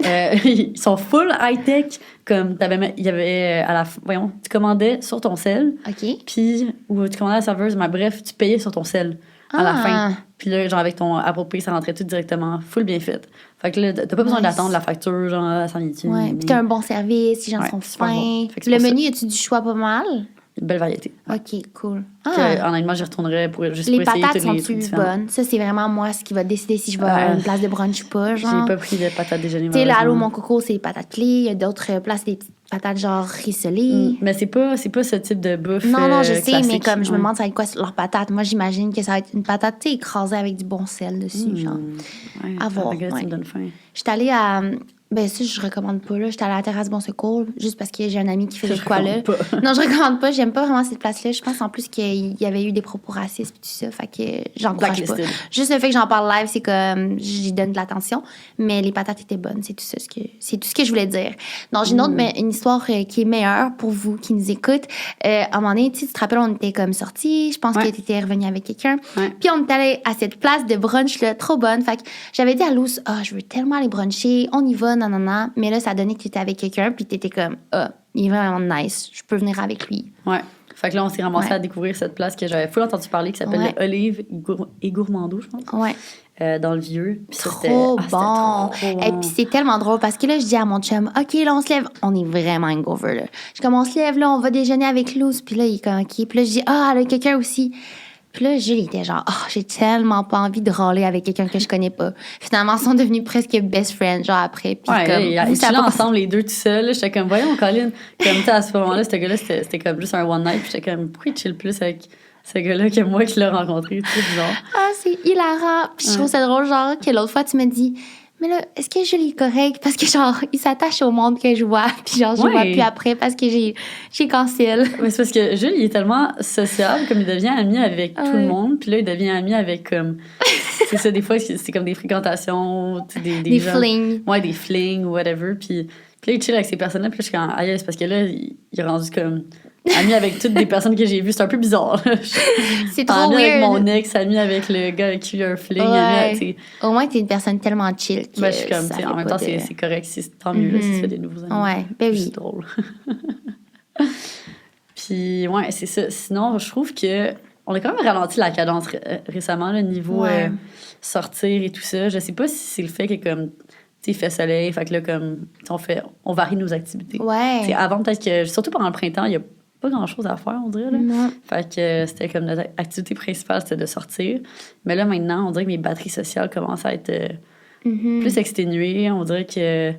ok. Ils sont full high-tech. Comme il y avait à la voyons, tu commandais sur ton sel, OK. puis ou tu commandais à la serveuse, mais bref, tu payais sur ton sel à la Ah. fin. Puis là, genre avec ton Apple Pay, ça rentrait tout directement, full bien fait. Fait que là, t'as pas besoin Nice. d'attendre la facture, genre, ça en est Ouais. Puis t'as un bon service, les gens Ouais, sont super fins. bon. Fait que c'est Le pour ça. menu, as-tu du choix pas mal? Une belle variété. OK, cool. Que, Ah. honnêtement, j'y retournerais pour juste Les pour essayer patates tous les trucs sont-tu différents. bonnes? Ça, c'est vraiment moi ce qui va décider si je vais à une place de brunch ou pas. J'ai Genre. pas pris de patates déjeuner. Tu sais, le Allô malheureusement. Mon Coco, c'est les patates clés. Il y a d'autres places, des petites patates genre rissolées. Mais c'est pas ce type de bouffe. Non, je sais, classique. mais comme je me Ouais. demande ça va être quoi leur patate. Moi, j'imagine que ça va être une patate, tu sais, écrasée avec du bon sel dessus, genre. Ouais, À voir, regarde, ouais. ça me donne faim. J'étais allée à... Ben ça, je recommande pas, là. J'étais allée à la Terrasse Bon Secours, juste parce que j'ai un ami qui faisait Je de quoi, là. recommande pas. Non, je recommande pas. J'aime pas vraiment cette place-là. Je pense en plus qu'il y avait eu des propos racistes et tout ça. Fait que j'encourage pas. Blacklisted. Juste le fait que j'en parle live, c'est comme... J'y donne de l'attention. Mais les patates étaient bonnes. C'est tout ce que je voulais dire. Non, j'ai une autre, mais une histoire qui est meilleure pour vous qui nous écoutent. À un moment donné, tu te rappelles, on était comme sortis. Je pense Ouais. que tu étais revenue avec quelqu'un. Ouais. Puis on est allé à cette place de brunch là, trop bonne. Fait que j'avais dit à Luz, je veux tellement aller bruncher, on y va, nanana. Mais là, ça a donné que tu étais avec quelqu'un, puis tu étais comme, il est vraiment nice, je peux venir avec lui. Ouais. Fait que là, on s'est ramassé Ouais. à découvrir cette place que j'avais full entendu parler, qui s'appelle Ouais. Olive et Gourmando, je pense, Ouais. dans le vieux. Puis ça, c'était- Trop c'était bon. trop Et bon. puis c'est tellement drôle parce que là, je dis à mon chum, OK, là, on se lève. On est vraiment hangover, là. Je comme, on se lève, là, on va déjeuner avec Luz. Puis là, il est comme, OK. Puis là, je dis, elle a quelqu'un aussi. Puis là, Jules il était genre, j'ai tellement pas envie de râler avec quelqu'un que je connais pas. Finalement, ils sont devenus presque best friends, genre après. Puis Ouais, comme, ils ça chillaient a pas ensemble les deux tout seuls. J'étais comme, voyons, Colin. Comme, tu sais, à ce moment-là, ce gars-là, c'était comme juste un one night. Puis j'étais comme, pourquoi il chill plus avec ce gars-là que moi qui l'ai rencontré? C'est bizarre. Ah, c'est hilarant. Puis je trouve ça drôle, genre, que l'autre fois, tu me dis, mais là, est-ce que Julie est correct? Parce que, genre, il s'attache au monde que je vois. Puis, genre, je le vois Ouais. plus après parce que j'ai cancel. Mais c'est parce que Jules, il est tellement sociable, comme il devient ami avec tout le Ouais. monde. Puis là, il devient ami avec, comme... c'est ça, des fois, c'est comme des fréquentations, tu sais, Des gens- flings. Ouais, des flings ou whatever. Puis là, il chill avec ces personnes-là. Puis là, je suis comme, aïe, c'est parce que là, il est rendu comme ami avec toutes des personnes que j'ai vues. C'est un peu bizarre. là. C'est trop Ami avec weird. mon ex, ami avec le gars avec qui il y a un fling. Ouais. Ami avec, tu sais. Au moins, t'es une personne tellement chill que Ben, je suis comme, ça tu sais, fait en même pas temps, de- c'est correct. Tant mieux là, si tu fais des nouveaux amis. Ouais, ben oui. C'est drôle. Puis, ouais, c'est ça. Sinon, je trouve que on a quand même ralenti la cadence récemment, le niveau Ouais. sortir et tout ça. Je sais pas si c'est le fait que, comme, tu sais, il fait soleil, fait que là, comme, on varie nos activités. Ouais. Tu sais, avant, peut-être que, surtout pendant le printemps, il y a pas grand-chose à faire, on dirait, là. Non. Fait que c'était comme notre activité principale, c'était de sortir. Mais là, maintenant, on dirait que mes batteries sociales commencent à être Mhm. plus exténuées. On dirait que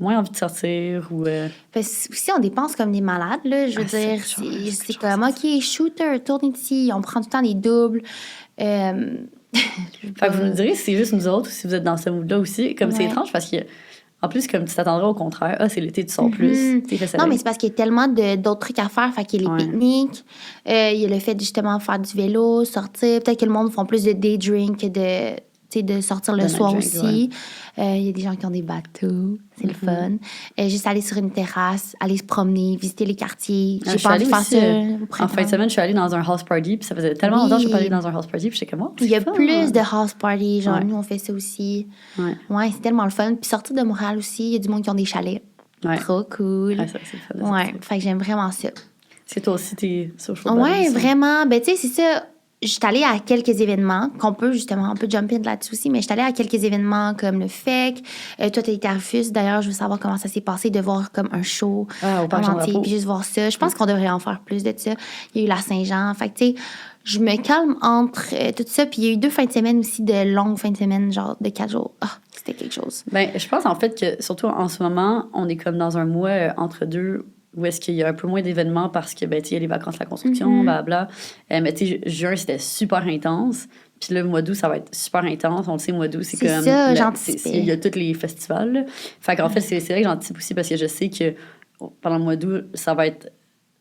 moins envie de sortir ou... Parce que si on dépense comme des malades, là, je veux dire, c'est comme, OK, shooter, tourne ici, on prend tout le temps des doubles. Fait que vous nous direz si c'est juste nous autres ou si vous êtes dans ce mood-là aussi. Comme c'est étrange parce que, en plus, comme tu t'attendrais au contraire, c'est l'été, tu sors plus. Non, mais c'est parce qu'il y a tellement d'autres trucs à faire. Fait qu'il y a les pique-niques, il y a le fait de justement faire du vélo, sortir. Peut-être que le monde font plus de day drink que de sortir le soir aussi. Il y a des gens qui ont des bateaux. C'est le fun. Juste aller sur une terrasse, aller se promener, visiter les quartiers. J'ai pas envie de faire ça. En fin de semaine, je suis allée dans un house party, puis ça faisait tellement longtemps que je suis pas allée dans un house party, puis j'étais comme, il y a plus de house party. Genre, nous, on fait ça aussi. Ouais, c'est tellement le fun. Puis sortir de Montréal aussi, il y a du monde qui ont des chalets. Trop cool. Ça, c'est le fun. Fait que j'aime vraiment ça. C'est toi aussi, t'es social Ouais, vraiment. Ben, tu sais, c'est ça. Je suis allée à quelques événements, on peut jump in là-dessus aussi, mais je suis allée à quelques événements comme le FEC. Toi, t'as été à Rufus. D'ailleurs, je veux savoir comment ça s'est passé de voir comme un show au Parc Jean-Drapeau. Puis juste voir ça. Je pense qu'on devrait en faire plus de ça. Il y a eu la Saint-Jean. Fait que, tu sais, je me calme entre tout ça. Puis il y a eu 2 fins de semaine aussi, de longues fins de semaine, genre de 4 jours. C'était quelque chose. Ben, je pense en fait que, surtout en ce moment, on est comme dans un mois entre deux où est-ce qu'il y a un peu moins d'événements parce que, ben, tu sais, il y a les vacances de la construction, blablabla. Mais tu sais, juin, c'était super intense. Puis le mois d'août, ça va être super intense. On le sait, le mois d'août, c'est comme... ça, j'anticipe. Il y a tous les festivals, là. Fait qu'en fait, c'est vrai que j'anticipe aussi parce que je sais que pendant le mois d'août, ça va être...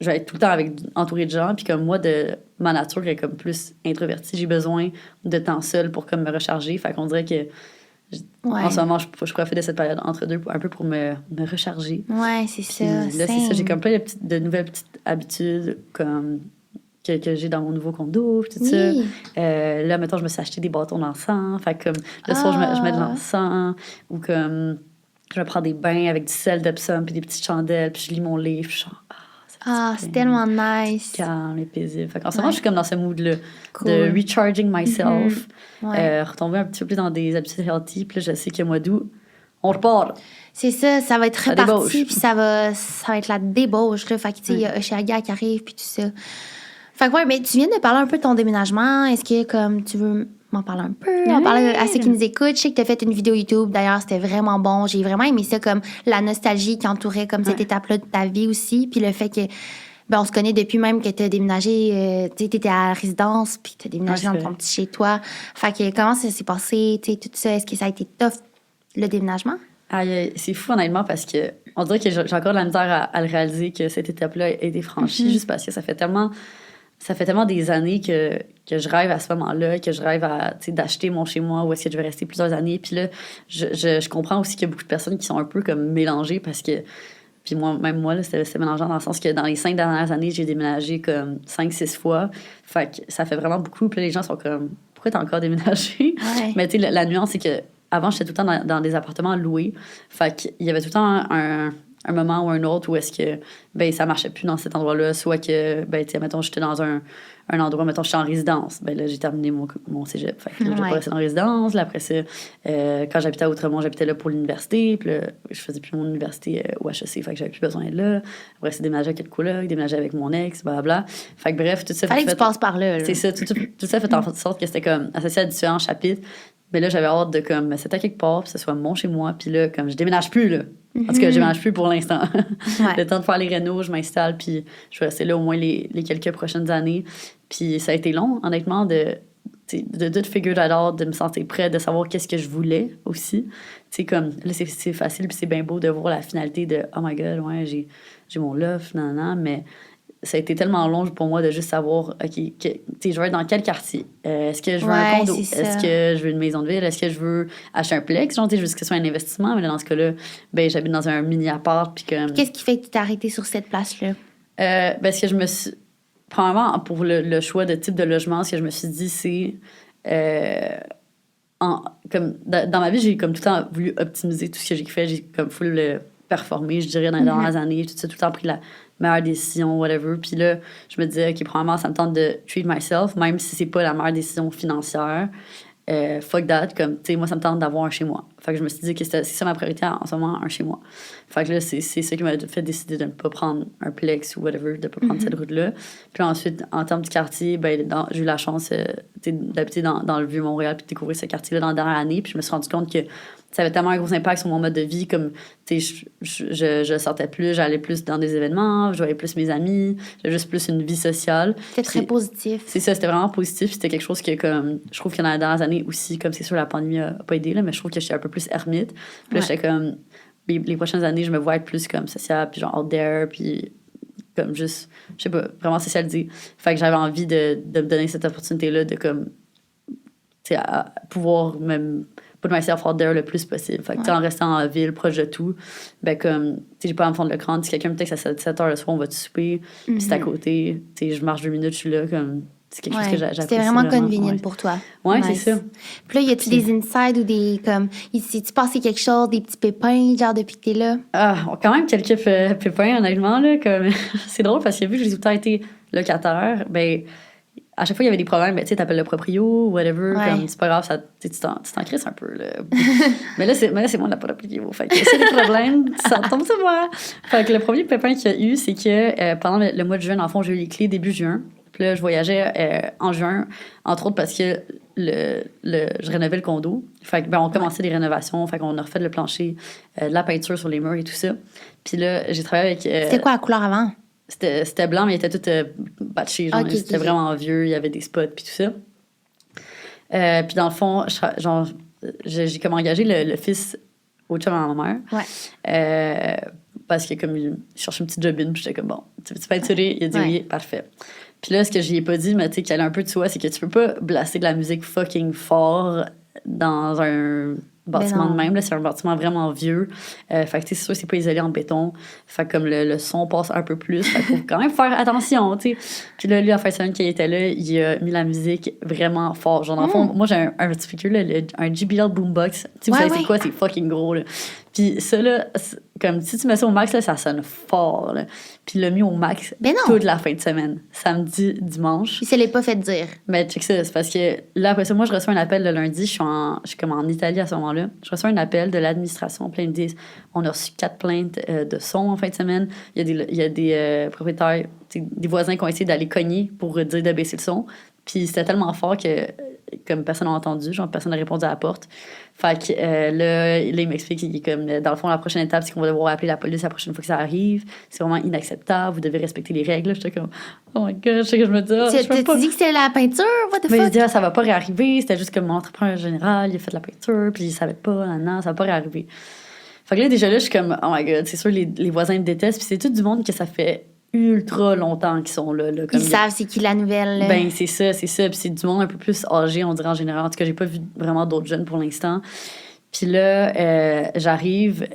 Je vais être tout le temps entourée de gens. Puis comme moi, de ma nature est comme plus introvertie, j'ai besoin de temps seul pour comme me recharger. Fait qu'on dirait que... En ce moment, je profite de cette période entre deux un peu pour me recharger. Ouais, c'est ça. Là, c'est ça. J'ai comme plein de nouvelles petites habitudes comme que j'ai dans mon nouveau condo, tout ça. Là, mettons, je me suis acheté des bâtons d'encens. Fait comme le soir, je mets de l'encens. Ou comme je me prends des bains avec du sel d'Epsom puis des petites chandelles. Puis je lis mon livre. C'est tellement nice. Calme et paisible. Fait qu'en ce moment, je suis comme dans ce mood-là de recharging myself. Retomber un petit peu plus dans des habitudes healthy. Puis là, je sais que mois d'août, on repart. C'est ça, ça va être reparti. Puis ça va être la débauche. Là. Fait que, tu sais, il y a Oshiaga qui arrive. Puis tout ça. Fait que, ouais, mais tu viens de parler un peu de ton déménagement. Est-ce que, comme, tu veux m'en parler un peu? En parler à ceux qui nous écoutent. Je sais que tu as fait une vidéo YouTube. D'ailleurs, c'était vraiment bon. J'ai vraiment aimé ça, comme la nostalgie qui entourait comme cette étape-là de ta vie aussi. Puis le fait que, ben, on se connaît depuis même que tu as déménagé. Tu étais à la résidence, puis tu as déménagé dans ton petit chez-toi. Fait que comment ça s'est passé, tu sais, tout ça? Est-ce que ça a été tough, le déménagement? C'est fou, honnêtement, parce que on dirait que j'ai encore de la misère à le réaliser que cette étape-là a été franchie, juste parce que ça fait tellement des années que je rêve à ce moment-là, que je rêve d'acheter mon chez-moi où est-ce que je vais rester plusieurs années. Puis là, je comprends aussi qu'il y a beaucoup de personnes qui sont un peu comme mélangées parce que... Puis moi, là, c'était mélangeant dans le sens que dans les 5 dernières années, j'ai déménagé comme 5-6 fois. Fait que ça fait vraiment beaucoup. Puis là, les gens sont comme, pourquoi t'as encore déménagé? Mais tu sais, la nuance, c'est que avant, j'étais tout le temps dans des appartements loués. Fait qu'il y avait tout le temps un moment ou un autre où est-ce que, ben, ça marchait plus dans cet endroit-là. Soit que, ben, tu sais, mettons, j'étais dans un endroit, mettons, j'étais en résidence. Ben là, j'ai terminé mon cégep. Fait que là, j'ai pas resté en résidence. Là, après ça, quand j'habitais à Outremont, j'habitais là pour l'université. Puis là, je faisais plus mon université au HEC. Fait que j'avais plus besoin de là. Après, c'est déménager avec le coloc, déménager avec mon ex, blablabla. Fait que bref, tout ça Fallait que tu passes par là. C'est ça. Tout ça fait en sorte que c'était comme associé à différents chapitres. Mais là, j'avais hâte de comme c'était à quelque part, puis que ce soit mon chez moi. Puis là, comme je déménage plus, là. En tout cas, je déménage plus pour l'instant. Le temps de faire les rénos, je m'installe, puis je vais rester là au moins les quelques prochaines années. Puis ça a été long, honnêtement, de tout figure it out, de me sentir prête, de savoir qu'est-ce que je voulais aussi. Tu sais, comme, là, c'est facile, puis c'est bien beau de voir la finalité de « Oh my God, ouais, j'ai mon loft, nan, mais... » Ça a été tellement long pour moi de juste savoir, OK, je veux être dans quel quartier? Est-ce que je veux un condo? Est-ce que je veux une maison de ville? Est-ce que je veux acheter un plex? Genre, je veux que ce soit un investissement, mais là, dans ce cas-là, ben, j'habite dans un mini-appart. Puis comme... Qu'est-ce qui fait que tu t'es arrêtée sur cette place-là? Ce que je me suis... Premièrement, pour le choix de type de logement, ce que je me suis dit, c'est... comme, dans ma vie, j'ai comme tout le temps voulu optimiser tout ce que j'ai fait. J'ai comme full performer, je dirais, dans les dernières années. Tout le temps pris la meilleure décision, whatever. Puis là, je me disais, OK, probablement, ça me tente de treat myself, même si c'est pas la meilleure décision financière. Fuck that. Comme, tu sais, moi, ça me tente d'avoir un chez-moi. Fait que je me suis dit que c'est ça ma priorité en ce moment, un chez-moi. Fait que là, c'est ça qui m'a fait décider de ne pas prendre un plex ou whatever, de ne pas prendre cette route-là. Puis ensuite, en termes du quartier, ben, j'ai eu la chance d'habiter dans le Vieux-Montréal puis de découvrir ce quartier-là dans la dernière année. Puis je me suis rendu compte que ça avait tellement un gros impact sur mon mode de vie. Comme, tu sais, je sortais plus, j'allais plus dans des événements, je voyais plus mes amis, j'avais juste plus une vie sociale. C'était très positif. C'est ça, c'était vraiment positif. C'était quelque chose que, comme, je trouve que dans les dernières années aussi, comme c'est sûr, la pandémie a pas aidé, là, mais je trouve que j'étais un peu plus ermite. Puis là, j'étais comme, les prochaines années, je me vois être plus comme sociale, puis genre out there, puis comme juste, je sais pas, vraiment socialisée. Fait que j'avais envie de me donner cette opportunité-là de, comme, tu sais, à pouvoir même put myself out there le plus possible. Fait que, en restant en ville, proche de tout, ben comme, tu sais, j'ai pas à me fondre le crâne. Si quelqu'un me texte à 7h le soir, on va te souper, puis c'est à côté, tu sais, je marche 2 minutes, je suis là, comme, c'est quelque chose que j'apprécie. C'était vraiment convenient pour toi. Ouais, c'est ça. Puis là, y a-tu des insides ou des, comme, s'est-tu passé quelque chose, des petits pépins, genre, depuis que t'es là? Ah, quand même quelques pépins, honnêtement, là, comme, c'est drôle parce que vu que j'ai tout le temps été locataire, ben, à chaque fois, il y avait des problèmes, ben, tu sais, t'appelles le proprio, whatever, comme, c'est pas grave, ça, tu t'en crisses un peu, là. mais là, c'est moi, la proprio. Fait que c'est des problèmes, ça tombe sur moi. Fait que le premier pépin qu'il y a eu, c'est que pendant le mois de juin, en fond, j'ai eu les clés début juin. Puis là, je voyageais en juin, entre autres parce que je rénovais le condo. Fait que, ben, on commençait des rénovations, fait qu'on a refait le plancher, de la peinture sur les murs et tout ça. Puis là, j'ai travaillé avec... C'était quoi la couleur avant? C'était blanc, mais il était tout batché. C'était vraiment vieux, il y avait des spots, puis tout ça. Puis dans le fond, j'ai comme engagé le fils au chum à ma mère. Parce que comme il cherchait une petite jobine, puis j'étais comme, bon, tu veux peinturer? Il a dit oui, parfait. Puis là, ce que j'y ai pas dit, mais tu sais, qui allait un peu de soi, c'est que tu peux pas blaster de la musique fucking fort dans un bâtiment de même. Là, c'est un bâtiment vraiment vieux. Fait que, c'est sûr, c'est pas isolé en béton. Fait que, comme le son passe un peu plus, fait qu'il faut quand même faire attention, tu sais. Puis là, lui, la fin de semaine qui était là, il a mis la musique vraiment fort. Genre, dans le fond, moi, j'ai un petit speaker, là, un JBL Boombox. Tu sais, vous savez, c'est quoi? C'est fucking gros, là. Puis ça, là, comme si tu mets ça au max, là, ça sonne fort, là. Puis il l'a mis au max toute la fin de semaine. Samedi, dimanche. Puis ça l'est pas fait dire. Mais check ça, c'est parce que là, après ça, moi, je reçois un appel le lundi. Je suis comme en Italie à ce moment-là. Je reçois un appel de l'administration. Puis ils me disent, on a reçu 4 plaintes de son en fin de semaine. Il y a des propriétaires, des voisins qui ont essayé d'aller cogner pour dire de baisser le son. Puis c'était tellement fort que, comme personne n'a entendu, genre personne n'a répondu à la porte. Fait que là, il m'explique qu'il est comme, dans le fond, la prochaine étape, c'est qu'on va devoir appeler la police la prochaine fois que ça arrive. C'est vraiment inacceptable. Vous devez respecter les règles. J'étais comme, oh my god, je sais que je me dis, tu dis que c'était la peinture? What the fuck? Mais il dit, ça va pas réarriver. C'était juste comme mon entrepreneur général, il a fait de la peinture, puis il savait pas, non, ça va pas réarriver. Fait que là, déjà là, je suis comme, oh my god, c'est sûr, les voisins me détestent. Puis c'est tout du monde que ça fait ultra longtemps qu'ils sont là. Comme ils savent c'est qui la nouvelle. Là. Ben, c'est ça. Puis c'est du monde un peu plus âgé, on dirait en général. En tout cas, j'ai pas vu vraiment d'autres jeunes pour l'instant. Puis là, j'arrive,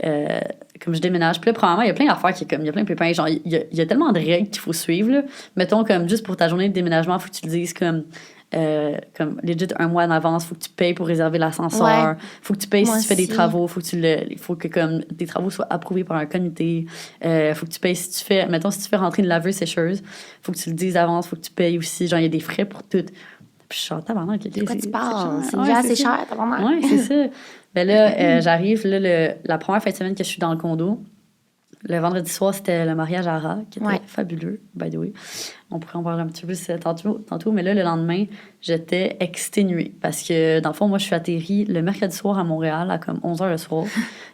comme je déménage. Puis là, premièrement, il y a plein d'affaires il y a plein de pépins. Genre, il y a tellement de règles qu'il faut suivre, là. Mettons, comme juste pour ta journée de déménagement, il faut que tu le dises comme legit 1 mois en avance, faut que tu payes pour réserver l'ascenseur, faut que tu payes si tu fais des travaux, faut que comme tes travaux soient approuvés par un comité, faut que tu payes si tu fais, mettons, si tu fais rentrer une laveuse sécheuse, faut que tu le dises d'avance, faut que tu payes aussi, genre il y a des frais pour tout. Puis je suis en tabarnak. De quoi tu parles? C'est déjà assez cher, tabarnak. Ouais, c'est ça. Ben là, j'arrive, là, la première fin de semaine que je suis dans le condo, le vendredi soir, c'était le mariage à Ra, qui était fabuleux, by the way. On pourrait en parler un petit peu plus tantôt, mais là, le lendemain, j'étais exténuée. Parce que, dans le fond, moi, je suis atterrie le mercredi soir à Montréal, à comme 11h le soir.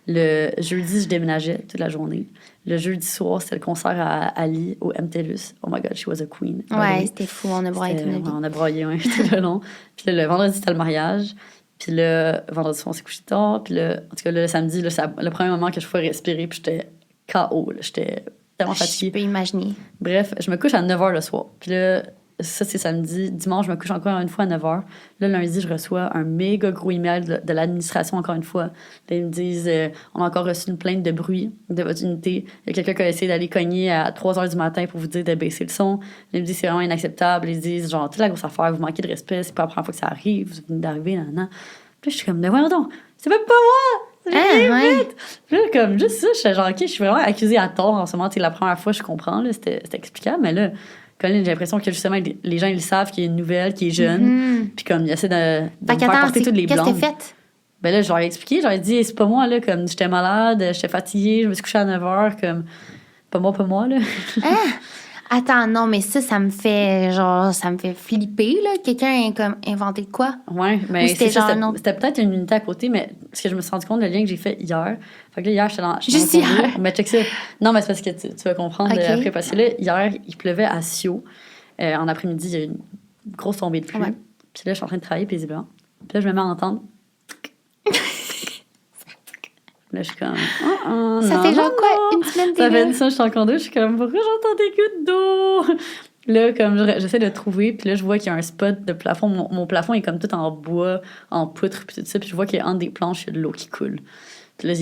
Le jeudi, je déménageais toute la journée. Le jeudi soir, c'était le concert à Ali, au MTLUS. Oh my God, she was a queen. Ouais, c'était fou, on a broyé tout le long. On a broyé, tout le long. Puis là, le vendredi, c'était le mariage. Puis là, vendredi soir, on s'est couché tard. Puis là, en tout cas, le samedi, là, c'est le premier moment que je pouvais respirer, puis j'étais KO, là. J'étais tellement fatiguée. Je peux imaginer. Bref, je me couche à 9h le soir. Puis là, ça, c'est samedi. Dimanche, je me couche encore une fois à 9h. Là, lundi, je reçois un méga gros email de l'administration, encore une fois. Là, ils me disent, on a encore reçu une plainte de bruit de votre unité. Il y a quelqu'un qui a essayé d'aller cogner à 3h du matin pour vous dire de baisser le son. Là, ils me disent, c'est vraiment inacceptable. Ils disent, genre, toute la grosse affaire, vous manquez de respect, c'est pas la première fois que ça arrive, vous venez d'arriver, nan. Puis là, je suis comme, mais voyons donc, c'est même pas moi! Vite! Puis là, comme, juste ça, je suis genre, OK, je suis vraiment accusée à tort en ce moment. La première fois, je comprends, là, c'était explicable, mais là, Colin, j'ai l'impression que justement, les gens, ils savent qu'il y a une nouvelle, qui est jeune, puis comme, ils essaient de me faire porter toutes les blondes. Qu'est-ce que t'as fait? Ben là, je leur ai expliqué, j'aurais dit, c'est pas moi, là, comme, j'étais malade, j'étais fatiguée, je me suis couchée à 9h, comme, pas moi, là. Attends, non, mais ça me fait, genre, ça me fait flipper, là. Quelqu'un a comme inventé de quoi? Ouais, mais c'était genre non. C'était peut-être une unité à côté, mais ce que je me suis rendu compte, le lien que j'ai fait hier. Fait que là, hier, j'étais dans Juste mon condo. hier? Mais check ça. Non, mais c'est parce que tu vas comprendre Ok. après. Parce que là, hier, il pleuvait à Sio. En après-midi, il y a eu une grosse tombée de pluie. Ouais. Puis là, je suis en train de travailler paisiblement. Puis là, je me mets à entendre. Là, je suis comme. Ça fait genre quoi? Une semaine Ça fait déjà? une semaine, je suis en condo. Je suis comme, pourquoi j'entends des gouttes d'eau? Là, comme j'essaie de trouver, puis là, je vois qu'il y a un spot de plafond. Mon plafond est comme tout en bois, en poutre, puis tout ça. Puis je vois qu'il y a entre des planches, il y a de l'eau qui coule. Puis là,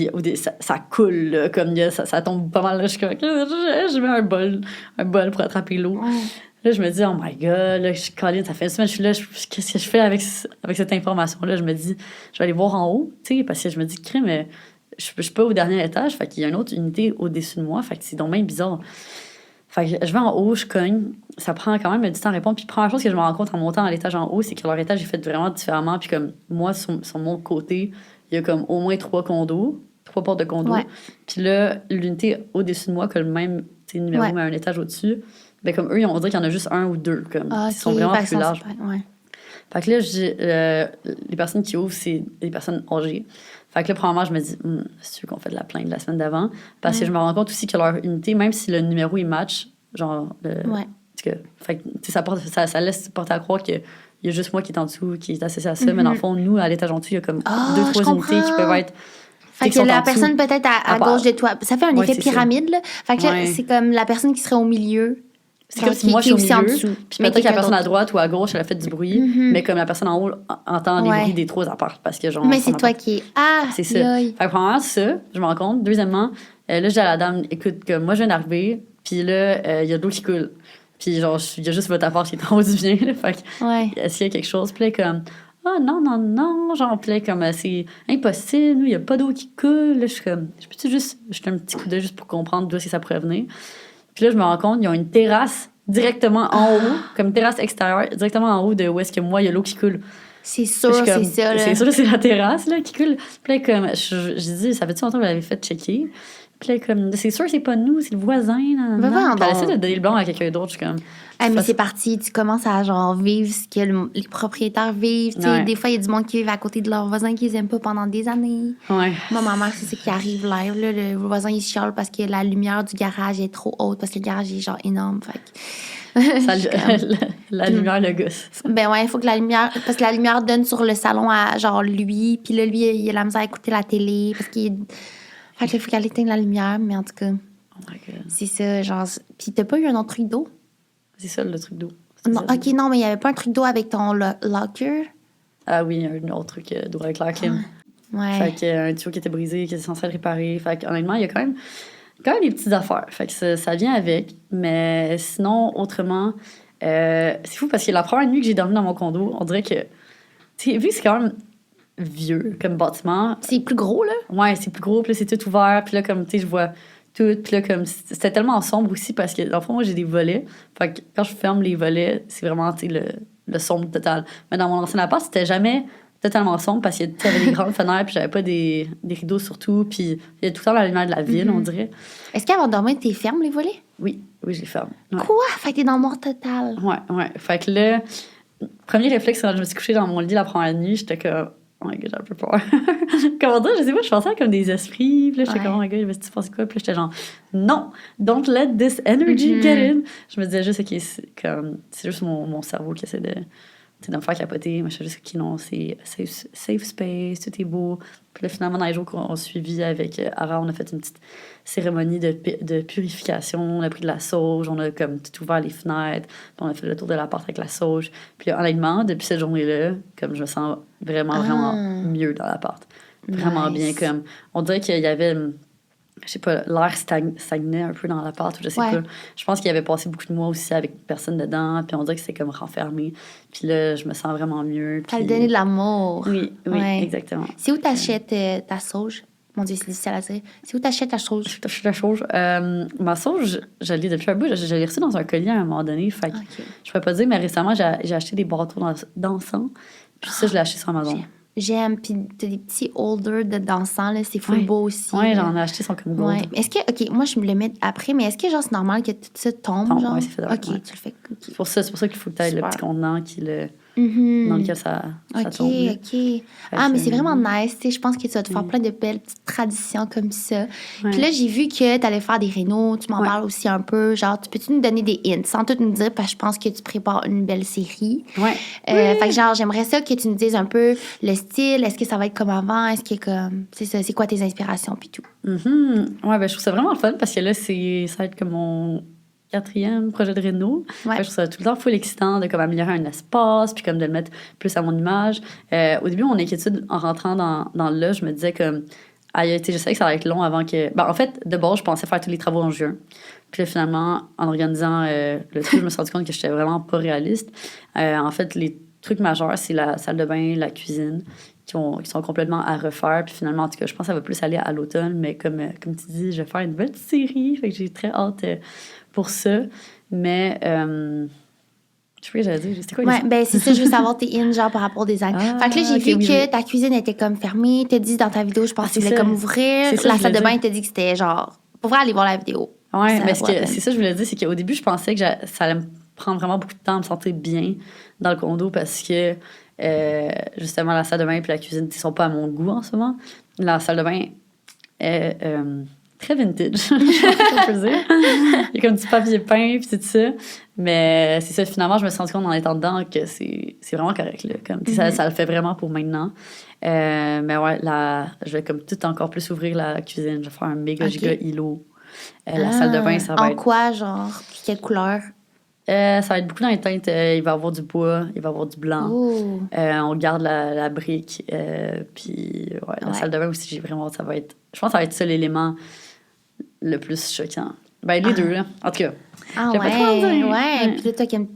ça coule, là, comme ça tombe pas mal. Là, je suis comme, je mets un bol pour attraper l'eau. Là, je me dis, oh my god, là, Colin, ça fait une semaine, je suis là, qu'est-ce que je fais avec cette information-là? Je me dis, je vais aller voir en haut, tu sais, parce que je me dis, crème, mais je suis pas au dernier étage, fait qu'il y a une autre unité au-dessus de moi, fait que c'est donc bien bizarre. Fait que je vais en haut, je cogne, ça prend quand même du temps à répondre. Puis la première chose que je me rends compte en montant à l'étage en haut, c'est que leur étage est fait vraiment différemment. Puis comme moi, sur mon côté, il y a comme au moins 3 condos, 3 portes de condos. Ouais. Puis là, l'unité au-dessus de moi, que le même numéro, Ouais. mais un étage au-dessus, ben comme eux, on dirait qu'il y en a juste un ou deux. Comme, Ah, ils sont vraiment fait que plus ça, larges. ouais. Fait que là, les personnes qui ouvrent, c'est des personnes âgées. Fait que là, premièrement, je me dis, c'est sûr qu'on fait de la plainte la semaine d'avant. Parce que je me rends compte aussi que leur unité, même si le numéro, il match, genre... Ouais. Fait que ça laisse porter à croire qu'il y a juste moi qui est en dessous, qui est associé à ça. Mais dans le fond, nous, à l'étage en dessous, il y a comme 2-3 unités qui peuvent être... Fait que la personne peut-être à gauche de toi. Ça fait un effet pyramide, là. Fait que là, c'est comme la personne qui serait au milieu. C'est comme si moi, je suis au milieu, puis peut-être que la personne à d'autre. droite ou à gauche, elle a fait du bruit, mais comme la personne en haut entend les bruits des 3 apparts, parce que genre... Mais c'est toi qui es... Ah! C'est ça. Fait que premièrement, ça, je me rends compte. Deuxièmement, là, je dis à la dame, écoute, que moi, je viens d'arriver, puis là, il y a de l'eau qui coule. Puis genre, il y a juste votre appart qui est en haut du bien, là. Fait que, est-ce qu'il y a quelque chose? Puis là, comme... Ah, non, genre, puis là, comme, c'est impossible, il n'y a pas d'eau qui coule. Là, je suis comme, je peux-tu juste jeter un petit coup d'œil juste pour comprendre d'où est-ce que ça pourrait venir? Puis là, je me rends compte, ils ont une terrasse directement en haut, comme une terrasse extérieure, directement en haut de où est-ce que moi, il y a l'eau qui coule. C'est sûr, c'est ça, là. C'est sûr, c'est la terrasse, là, qui coule. Puis là, comme, je dis, ça fait-tu longtemps que vous l'avez fait checker? Puis là, comme, c'est sûr, c'est pas nous, c'est le voisin. Non. Elle essaie de donner le blanc à quelqu'un d'autre, je suis comme... mais c'est parti, tu commences à genre vivre ce que les propriétaires vivent. Des fois, il y a du monde qui vit à côté de leurs voisins qu'ils aiment pas pendant des années. Ouais. Moi, ma mère, c'est ce qui arrive live. Là, le voisin, il chiale parce que la lumière du garage est trop haute, parce que le garage est genre énorme. Fait la lumière, le gosse. Ben ouais, il faut que la lumière... Parce que la lumière donne sur le salon à genre lui. Puis là, lui, il a la misère à écouter la télé. Parce qu'il... Fait que là, il faut qu'elle éteigne la lumière. Mais en tout cas, c'est ça, genre... Puis t'as pas eu un autre truc d'eau? C'est ça, le truc d'eau. Non, OK, non, mais il y avait pas un truc d'eau avec ton locker? Ah oui, un autre truc d'eau avec la clim. Ouais. Fait qu'un tuyau qui était brisé, qui était censé le réparer. Fait qu'honnêtement, il y a quand même des petites affaires. Fait que ça vient avec. Mais sinon, autrement, c'est fou parce que la première nuit que j'ai dormi dans mon condo, on dirait que... Tu sais, vu que c'est quand même vieux comme bâtiment... C'est plus gros, là? Ouais, c'est plus gros, puis là, c'est tout ouvert. Puis là, comme, tu sais, je vois tout. Puis là, comme, c'était tellement sombre aussi parce que, dans le fond, moi, j'ai des volets. Fait que quand je ferme les volets, c'est vraiment, tu sais, le sombre total. Mais dans mon ancien appart, c'était jamais totalement sombre parce qu'il y avait des grandes fenêtres, puis j'avais pas des rideaux surtout. Puis il y a tout le temps la lumière de la ville, on dirait. Est-ce qu'avant de dormir, t'es ferme les volets? Oui, je les ferme. Ouais. Quoi? Fait que t'es dans le mort total. Ouais. Fait que là, premier réflexe, quand je me suis couchée dans mon lit la première nuit, j'étais comme... Oh my god, j'ai un peu peur. Comment dire, je sais pas, je pensais à comme des esprits. Puis là, j'étais comme, oh my god, tu penses quoi? Puis là, j'étais genre, non, don't let this energy get in. Je me disais juste, OK, c'est juste mon cerveau qui essaie de me faire capoter. Moi, je suis juste, OK, non, c'est safe space, tout est beau. Puis là, finalement, dans les jours qu'on a suivi avec Ara, on a fait une petite cérémonie de purification. On a pris de la sauge, on a comme tout ouvert les fenêtres, puis on a fait le tour de l'appart avec la sauge. Puis là, honnêtement, depuis cette journée-là, comme je me sens vraiment mieux dans l'appart. Vraiment bien, comme... On dirait qu'il y avait... Je sais pas, l'air stagnait un peu dans l'appart, ou je sais pas. Je pense qu'il y avait passé beaucoup de mois aussi avec personne dedans, puis on dirait que c'est comme renfermé. Puis là, je me sens vraiment mieux. Ça a donné de l'amour. Oui, exactement. C'est où t'achètes ta sauge? Mon Dieu, c'est difficile à dire. C'est où t'achètes ta sauge? La sauge. Ma sauge, je l'ai depuis un bout. Je l'ai reçue dans un collier à un moment donné. Fait que je pourrais pas dire, mais récemment, j'ai acheté des bâtons d'encens. Puis ça, je l'ai acheté sur Amazon. j'aime. Puis t'as des petits holders de dansant, là, c'est full beau aussi. Ouais, j'en ai acheté, ils sont comme gold. Ouais. Est-ce que, OK, moi, je me le mets après, mais est-ce que, genre, c'est normal que tout ça tombe, genre? Ouais, c'est fait OK, ouais. tu le fais. Okay. C'est pour ça qu'il faut que tu ailles le petit contenant dans lequel ça tombe. OK. Mais c'est vraiment nice. Tu sais, je pense que tu vas te faire plein de belles petites traditions comme ça. Ouais. Puis là, j'ai vu que tu allais faire des rénaux. Tu m'en parles aussi un peu. Genre, peux-tu nous donner des hints sans tout nous dire? Parce que je pense que tu prépares une belle série. Ouais. Fait que genre, j'aimerais ça que tu nous dises un peu le style. Est-ce que ça va être comme avant? Est-ce que comme... C'est ça, c'est quoi tes inspirations puis tout? Ouais, ben je trouve ça vraiment le fun parce que là, ça va être comme mon 4e projet de réno. Ouais. Je trouve ça tout le temps full excitant de comme améliorer un espace puis comme de le mettre plus à mon image. Au début, mon inquiétude en rentrant dans le je me disais comme aïe, tu sais, je savais que ça allait être long avant que... en fait, de base, je pensais faire tous les travaux en juin. Puis là, finalement, en organisant le truc, je me suis rendu compte que j'étais vraiment pas réaliste. En fait, les trucs majeurs, c'est la salle de bain, la cuisine, qui sont complètement à refaire. Puis finalement, en tout cas, je pense que ça va plus aller à l'automne. Mais comme tu dis, je vais faire une belle série. Fait que j'ai très hâte pour ça. Mais... je sais pas ce que j'allais dire. C'était quoi Ouais, ben c'est ça, je veux savoir tes in, genre par rapport au design. Fait que là, j'ai vu que ta cuisine était comme fermée. T'as dit dans ta vidéo, je pense que tu voulais comme ouvrir. La salle de bain, t'as dit que c'était genre... Pour vrai, aller voir la vidéo. Ouais, mais c'est ça que je voulais dire, c'est qu'au début, je pensais que ça allait me prendre vraiment beaucoup de temps à me sentir bien dans le condo parce que, justement, la salle de bain et la cuisine ne sont pas à mon goût en ce moment. La salle de bain est très vintage, je sais pas ce qu'on peut dire. Il y a comme du papier peint puis tout ça. Mais c'est ça, finalement, je me suis rendu compte en étant dedans que c'est vraiment correct. Là, comme, ça le fait vraiment pour maintenant. Mais ouais, je vais comme tout encore plus ouvrir la cuisine. Je vais faire un méga giga îlot. La salle de bain, ça va être... En quoi, genre? Puis quelle couleur? Ça va être beaucoup dans les teintes. Il va y avoir du bois, il va y avoir du blanc. On garde la brique. Puis la salle de bain aussi, j'ai vraiment... Ça va être... Je pense que ça va être ça l'élément le plus choquant. Ben, les deux, là. En tout cas. Pas trop dire. Ouais. Puis là, toi qui aimes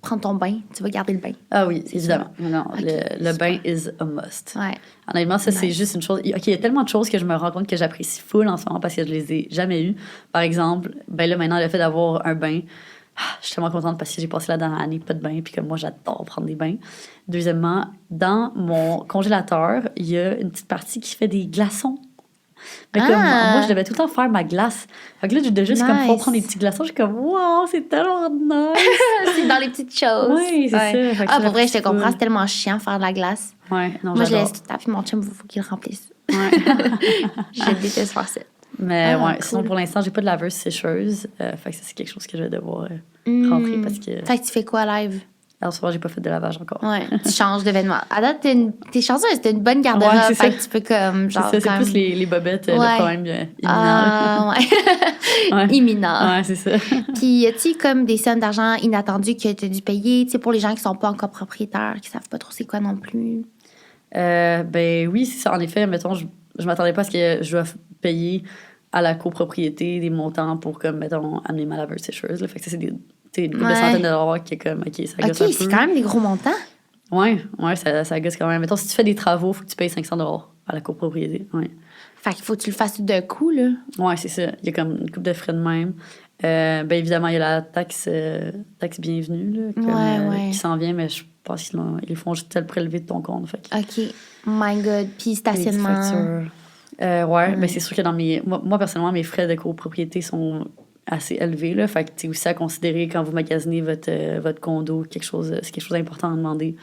prendre ton bain, tu vas garder le bain. Ah oui, évidemment. Non, le bain is a must. Ouais. Honnêtement, ça, c'est juste une chose... OK, il y a tellement de choses que je me rends compte que j'apprécie full en ce moment parce que je les ai jamais eues. Par exemple, ben là, maintenant, le fait d'avoir un bain, je suis tellement contente parce que j'ai passé la dernière année pas de bain puis que moi, j'adore prendre des bains. Deuxièmement, dans mon congélateur, il y a une petite partie qui fait des glaçons. Mais comme moi, je devais tout le temps faire ma glace. Fait que là, de juste comme prendre des petits glaçons, je suis comme, wow, c'est tellement nice! C'est dans les petites choses. Oui, c'est ça. Pour vrai, je te comprends, c'est tellement chiant faire de la glace. Ouais, non, moi, je laisse tout le temps, puis mon chum, il faut qu'il le remplisse. Ouais. Je déteste faire ça. Mais cool. Sinon, pour l'instant, j'ai pas de laveuse sécheuse. Fait que ça, c'est quelque chose que je vais devoir rentrer parce que... Fait que tu fais quoi live? Alors, souvent, j'ai pas fait de lavage encore. Ouais, tu changes de vêtements. À date, t'es chanceuse, c'était une bonne garde-robe. Fait que tu peux comme, genre... C'est plus les bobettes, le problème imminent. Ouais. Imminent. Ouais, c'est ça. Puis, y a-t-il comme des sommes d'argent inattendues que tu as dû payer, tu sais, pour les gens qui sont pas encore propriétaires, qui savent pas trop c'est quoi non plus? Ben oui, c'est ça. En effet, mettons, je m'attendais pas à ce que je dois payer à la copropriété des montants pour, comme, mettons, amener ma laveuse sécheuse. Là. Fait que ça, c'est une couple de centaines de dollars qui est comme, OK, ça gosse un peu. C'est quand même des gros montants. Ouais, ça gosse quand même. Mettons, si tu fais des travaux, il faut que tu payes 500 $ à la copropriété. Ouais. Fait qu'il faut que tu le fasses tout d'un coup, là. Ouais, c'est ça. Il y a comme une couple de frais de même. Ben évidemment, il y a la taxe bienvenue, là, qui s'en vient, mais je pense qu'ils font juste te le prélever de ton compte. Fait que... OK. My God. Puis stationnement. Ouais, mais c'est sûr que moi, personnellement, mes frais de copropriété sont assez élevés, là. Fait que c'est aussi à considérer quand vous magasinez votre condo, c'est quelque chose d'important à demander.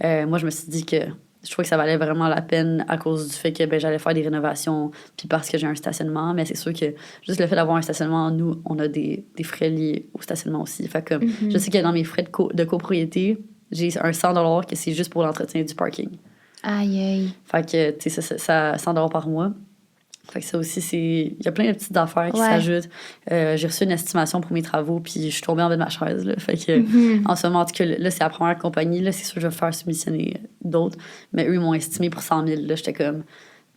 Moi, je me suis dit que je trouvais que ça valait vraiment la peine à cause du fait que j'allais faire des rénovations puis parce que j'ai un stationnement. Mais c'est sûr que juste le fait d'avoir un stationnement, nous, on a des frais liés au stationnement aussi. Fait que je sais que dans mes frais de copropriété, j'ai un 100 $ que c'est juste pour l'entretien du parking. Aïe, aïe. Fait que, tu sais, ça 100 $ par mois. Fait que ça aussi, il y a plein de petites affaires qui s'ajoutent. J'ai reçu une estimation pour mes travaux, puis je suis tombée en bas de ma chaise. Là. Fait que, en ce moment, en tout cas, là, c'est la première compagnie. Là, c'est sûr que je vais faire soumissionner d'autres. Mais eux, ils m'ont estimé pour 100 000. Là, j'étais comme...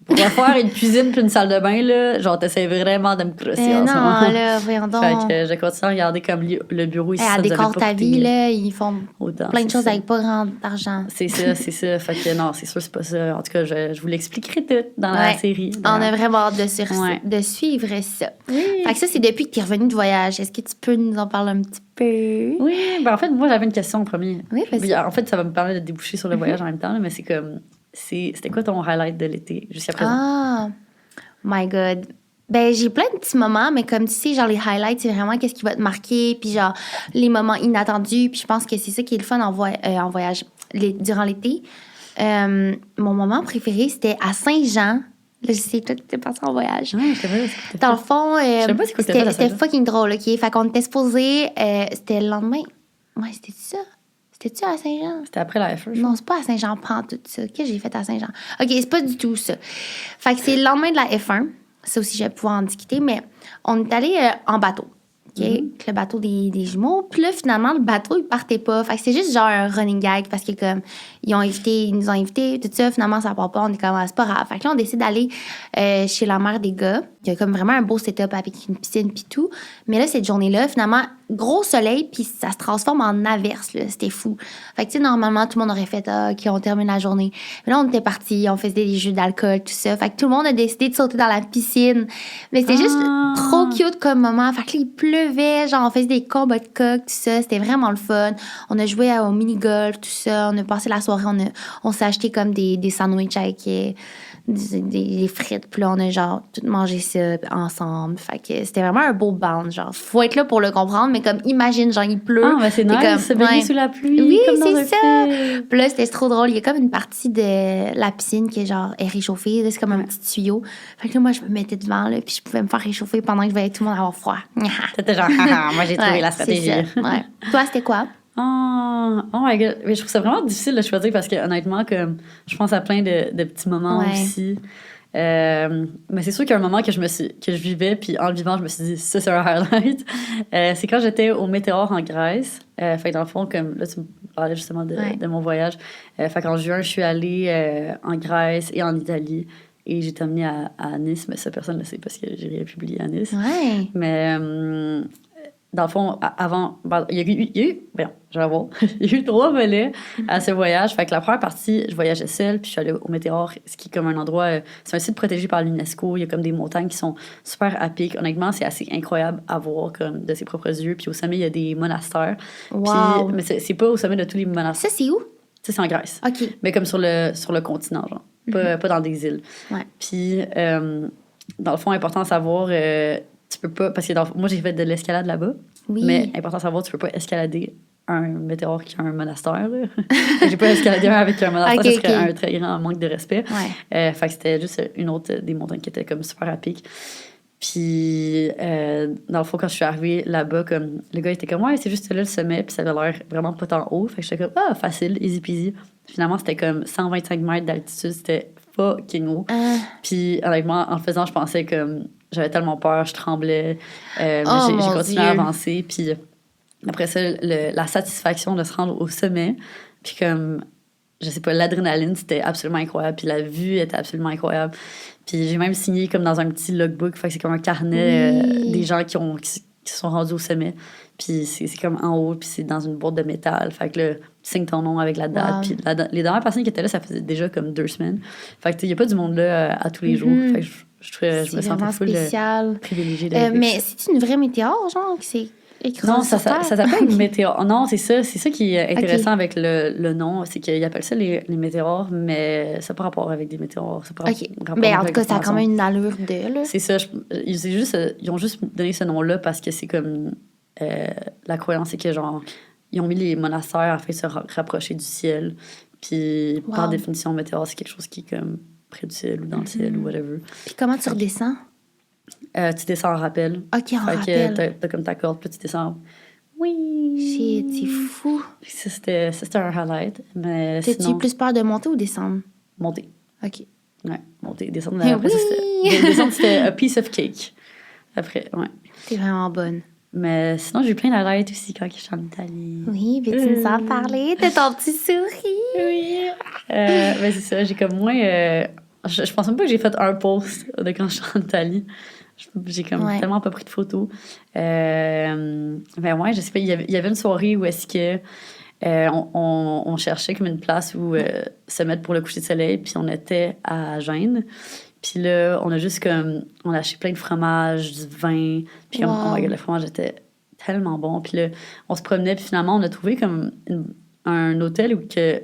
Pour faire une cuisine puis une salle de bain, là, genre, t'essaies vraiment de me crosser en ce moment. Non, là, voyons donc. Fait que je continue à regarder comme le bureau ici. À décore ta vie, là, ils font plein de choses avec pas grand argent. C'est ça. Fait que non, c'est sûr, c'est pas ça. En tout cas, je vous l'expliquerai tout dans la série. On a vraiment hâte de suivre ça. Oui. Fait que ça, c'est depuis que t'es revenue de voyage. Est-ce que tu peux nous en parler un petit peu? Oui, ben en fait, moi, j'avais une question en premier. Oui, vas-y. En fait, ça va me permettre de déboucher sur le voyage en même temps, là, mais c'est comme... c'était quoi ton highlight de l'été jusqu'à présent? Ah, my God. Ben, j'ai plein de petits moments, mais comme tu sais, genre, les highlights, c'est vraiment qu'est-ce qui va te marquer, puis genre, les moments inattendus, puis je pense que c'est ça qui est le fun en voyage durant l'été. Mon moment préféré, c'était à Saint-Jean. Là, je sais, toi, t'es parti en voyage. Ah, je savais pas. Dans le fond, Je sais pas c'est quoi que t'as fait à c'était Saint-Jean. fucking drôle, OK? Fait qu'on était supposé, c'était le lendemain. Ouais, c'était ça? C'était-tu à Saint-Jean? C'était après la F1, je Non, c'est pas à Saint-Jean, prends tout ça. Qu'est-ce que j'ai fait à Saint-Jean? OK, c'est pas du tout ça. Fait que c'est le lendemain de la F1. Ça aussi, je vais pouvoir en discuter, mais on est allé en bateau. OK? Avec le bateau des jumeaux. Puis là, finalement, le bateau, il partait pas. Fait que c'est juste genre un running gag parce que comme ils nous ont invités, tout ça. Finalement, ça part pas. On est comme, ah, c'est pas grave. Fait que là, on décide d'aller chez la mère des gars. Il y a comme vraiment un beau setup avec une piscine puis tout. Mais là, cette journée-là, finalement, gros soleil, puis ça se transforme en averse, là. C'était fou. Fait que, tu sais, normalement, tout le monde aurait fait, OK, on termine la journée. Mais là, on était partis, on faisait des jeux d'alcool, tout ça. Fait que tout le monde a décidé de sauter dans la piscine. Mais c'était juste trop cute comme moment. Fait que là, il pleuvait, genre, on faisait des combats de coq, tout ça. C'était vraiment le fun. On a joué au mini-golf, tout ça. On a passé la soirée, on s'est acheté comme des sandwichs avec des frites. Puis là, on a genre tout mangé ça ensemble. Fait que c'était vraiment un beau bound. Genre, faut être là pour le comprendre, mais comme imagine, genre, il pleut. Ah, mais c'est nice, comme, se baigner sous la pluie. Oui, comme dans c'est un ça. film. Puis là, c'était trop drôle. Il y a comme une partie de la piscine qui est genre est réchauffée. Là, c'est comme un petit tuyau. Fait que là, moi, je me mettais devant, là, puis je pouvais me faire réchauffer pendant que je voyais tout le monde avoir froid. T'étais genre, haha, moi j'ai trouvé Ouais, la c'est stratégie. ça. Ouais. Toi, c'était quoi? Oh my god. Mais je trouve ça vraiment difficile de choisir parce que honnêtement, comme je pense à plein de petits moments Ouais. aussi. Mais c'est sûr qu'il y a un moment que je vivais, puis en le vivant, je me suis dit, ça, c'est un highlight. C'est quand j'étais au Météor en Grèce. Fait que dans le fond, comme là, tu me parlais justement de mon voyage. Fait qu'en juin, je suis allée en Grèce et en Italie. Et j'ai terminé à Nice, mais ça, personne ne le sait parce que j'ai rien publié à Nice. Ouais. Mais dans le fond, avant, il y a eu, voyons, je vais voir, il y a eu 3 volets à ce voyage. Fait que la première partie, je voyageais seule, puis je suis allée au Météor, ce qui est comme un endroit, c'est un site protégé par l'UNESCO. Il y a comme des montagnes qui sont super à pic. Honnêtement, c'est assez incroyable à voir comme de ses propres yeux. Puis au sommet, il y a des monastères. Wow. Puis, mais c'est pas au sommet de tous les monastères. Ça, c'est où? Ça, c'est en Grèce. OK. Mais comme sur le continent, genre. Pas dans des îles. Ouais. Puis, dans le fond, important à savoir, tu peux pas... Parce que moi, j'ai fait de l'escalade là-bas. Oui. Mais important à savoir, tu peux pas escalader un météore qui a un monastère. Là. J'ai pas escaladé un avec un monastère, Okay, ça serait okay. un très grand manque de respect. Ouais. Fait que c'était juste une autre des montagnes qui était comme super à pic. Puis, dans le fond, quand je suis arrivée là-bas, comme le gars était comme, ouais, c'est juste là le sommet, puis ça avait l'air vraiment pas tant haut. Fait que j'étais comme, ah, facile, easy peasy. Finalement, c'était comme 125 mètres d'altitude, c'était fucking haut. Puis, honnêtement, en le faisant, je pensais comme, j'avais tellement peur, je tremblais. Mais j'ai continué à avancer. Puis, après ça, la satisfaction de se rendre au sommet, puis comme, je sais pas, l'adrénaline, c'était absolument incroyable. Puis la vue était absolument incroyable. Puis j'ai même signé comme dans un petit logbook. Fait que c'est comme un carnet des gens qui se sont rendus au sommet. Puis c'est comme en haut, puis c'est dans une boîte de métal. Fait que là, tu signes ton nom avec la date. Wow. Puis les dernières personnes qui étaient là, ça faisait déjà comme 2 semaines. Fait que il n'y a pas du monde là à tous les jours. Fait que je me sentais full spécial. privilégiée d'être Mais c'est une vraie météore, genre, que c'est écrit non, sur ça terre? s'appelle une météore. Non, c'est ça qui est intéressant avec le nom, c'est qu'ils appellent ça les météores, mais ça n'a pas rapport avec des météores. Ça n'a pas rapport Ben, en avec tout cas, ça a des quand même une allure de, là. c'est ça. Ils ont juste donné ce nom-là parce que c'est comme la croyance, c'est que genre, ils ont mis les monastères afin de se rapprocher du ciel. Puis, par définition, météore, c'est quelque chose qui est comme près du ciel ou dans le ciel ou whatever. Puis comment tu redescends? Tu descends en rappel. OK, en fait rappel. que t'as comme ta corde, puis tu descends. Oui! Shit, c'est fou. Ça, c'était un highlight. Mais T'as-tu sinon, plus peur de monter ou descendre? monter. OK. Ouais, monter. Descendre, Eh après, oui! descendre, c'était a piece of cake. Après, ouais. T'es vraiment bonne. Mais sinon, j'ai eu plein d'highlights aussi quand je suis en Italie. Oui, peux-tu nous en parler de ton petit sourire? Oui! Mais c'est ça, j'ai comme moins... je pense même pas que j'ai fait un post de quand je suis en Italie. J'ai comme tellement pas pris de photos. Ben ouais, je sais pas, il y avait une soirée où est-ce que on cherchait comme une place où se mettre pour le coucher de soleil, puis on était à Gênes. Puis là, on a juste comme... On a acheté plein de fromages, du vin. Puis comme, oh my God, le fromage était tellement bon. Puis là, on se promenait, puis finalement, on a trouvé comme un hôtel où que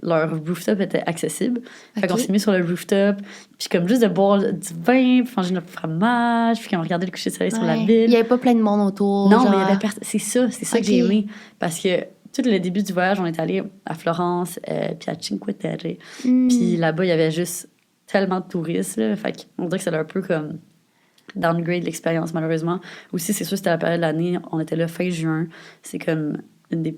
leur rooftop était accessible. Fait qu'on s'est mis sur le rooftop, puis comme juste de boire du vin, puis manger notre fromage, puis on regardait le coucher de soleil sur la ville. Il y avait pas plein de monde autour. Non, genre... mais il y avait c'est ça que j'ai aimé. Parce que tout le début du voyage, on est allé à Florence, puis à Cinque Terre. Puis là-bas, il y avait juste tellement de touristes, là. Fait qu'on dirait que c'est un peu comme downgrade l'expérience, malheureusement. Aussi, c'est sûr, c'était la période de l'année, on était là fin juin. C'est comme une des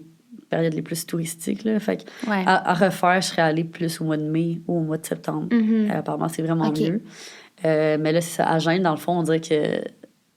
périodes les plus touristiques, là. Fait à refaire, je serais allée plus au mois de mai ou au mois de septembre. Apparemment, c'est vraiment mieux. Mais là, c'est ça. À Gênes, dans le fond, on dirait qu'il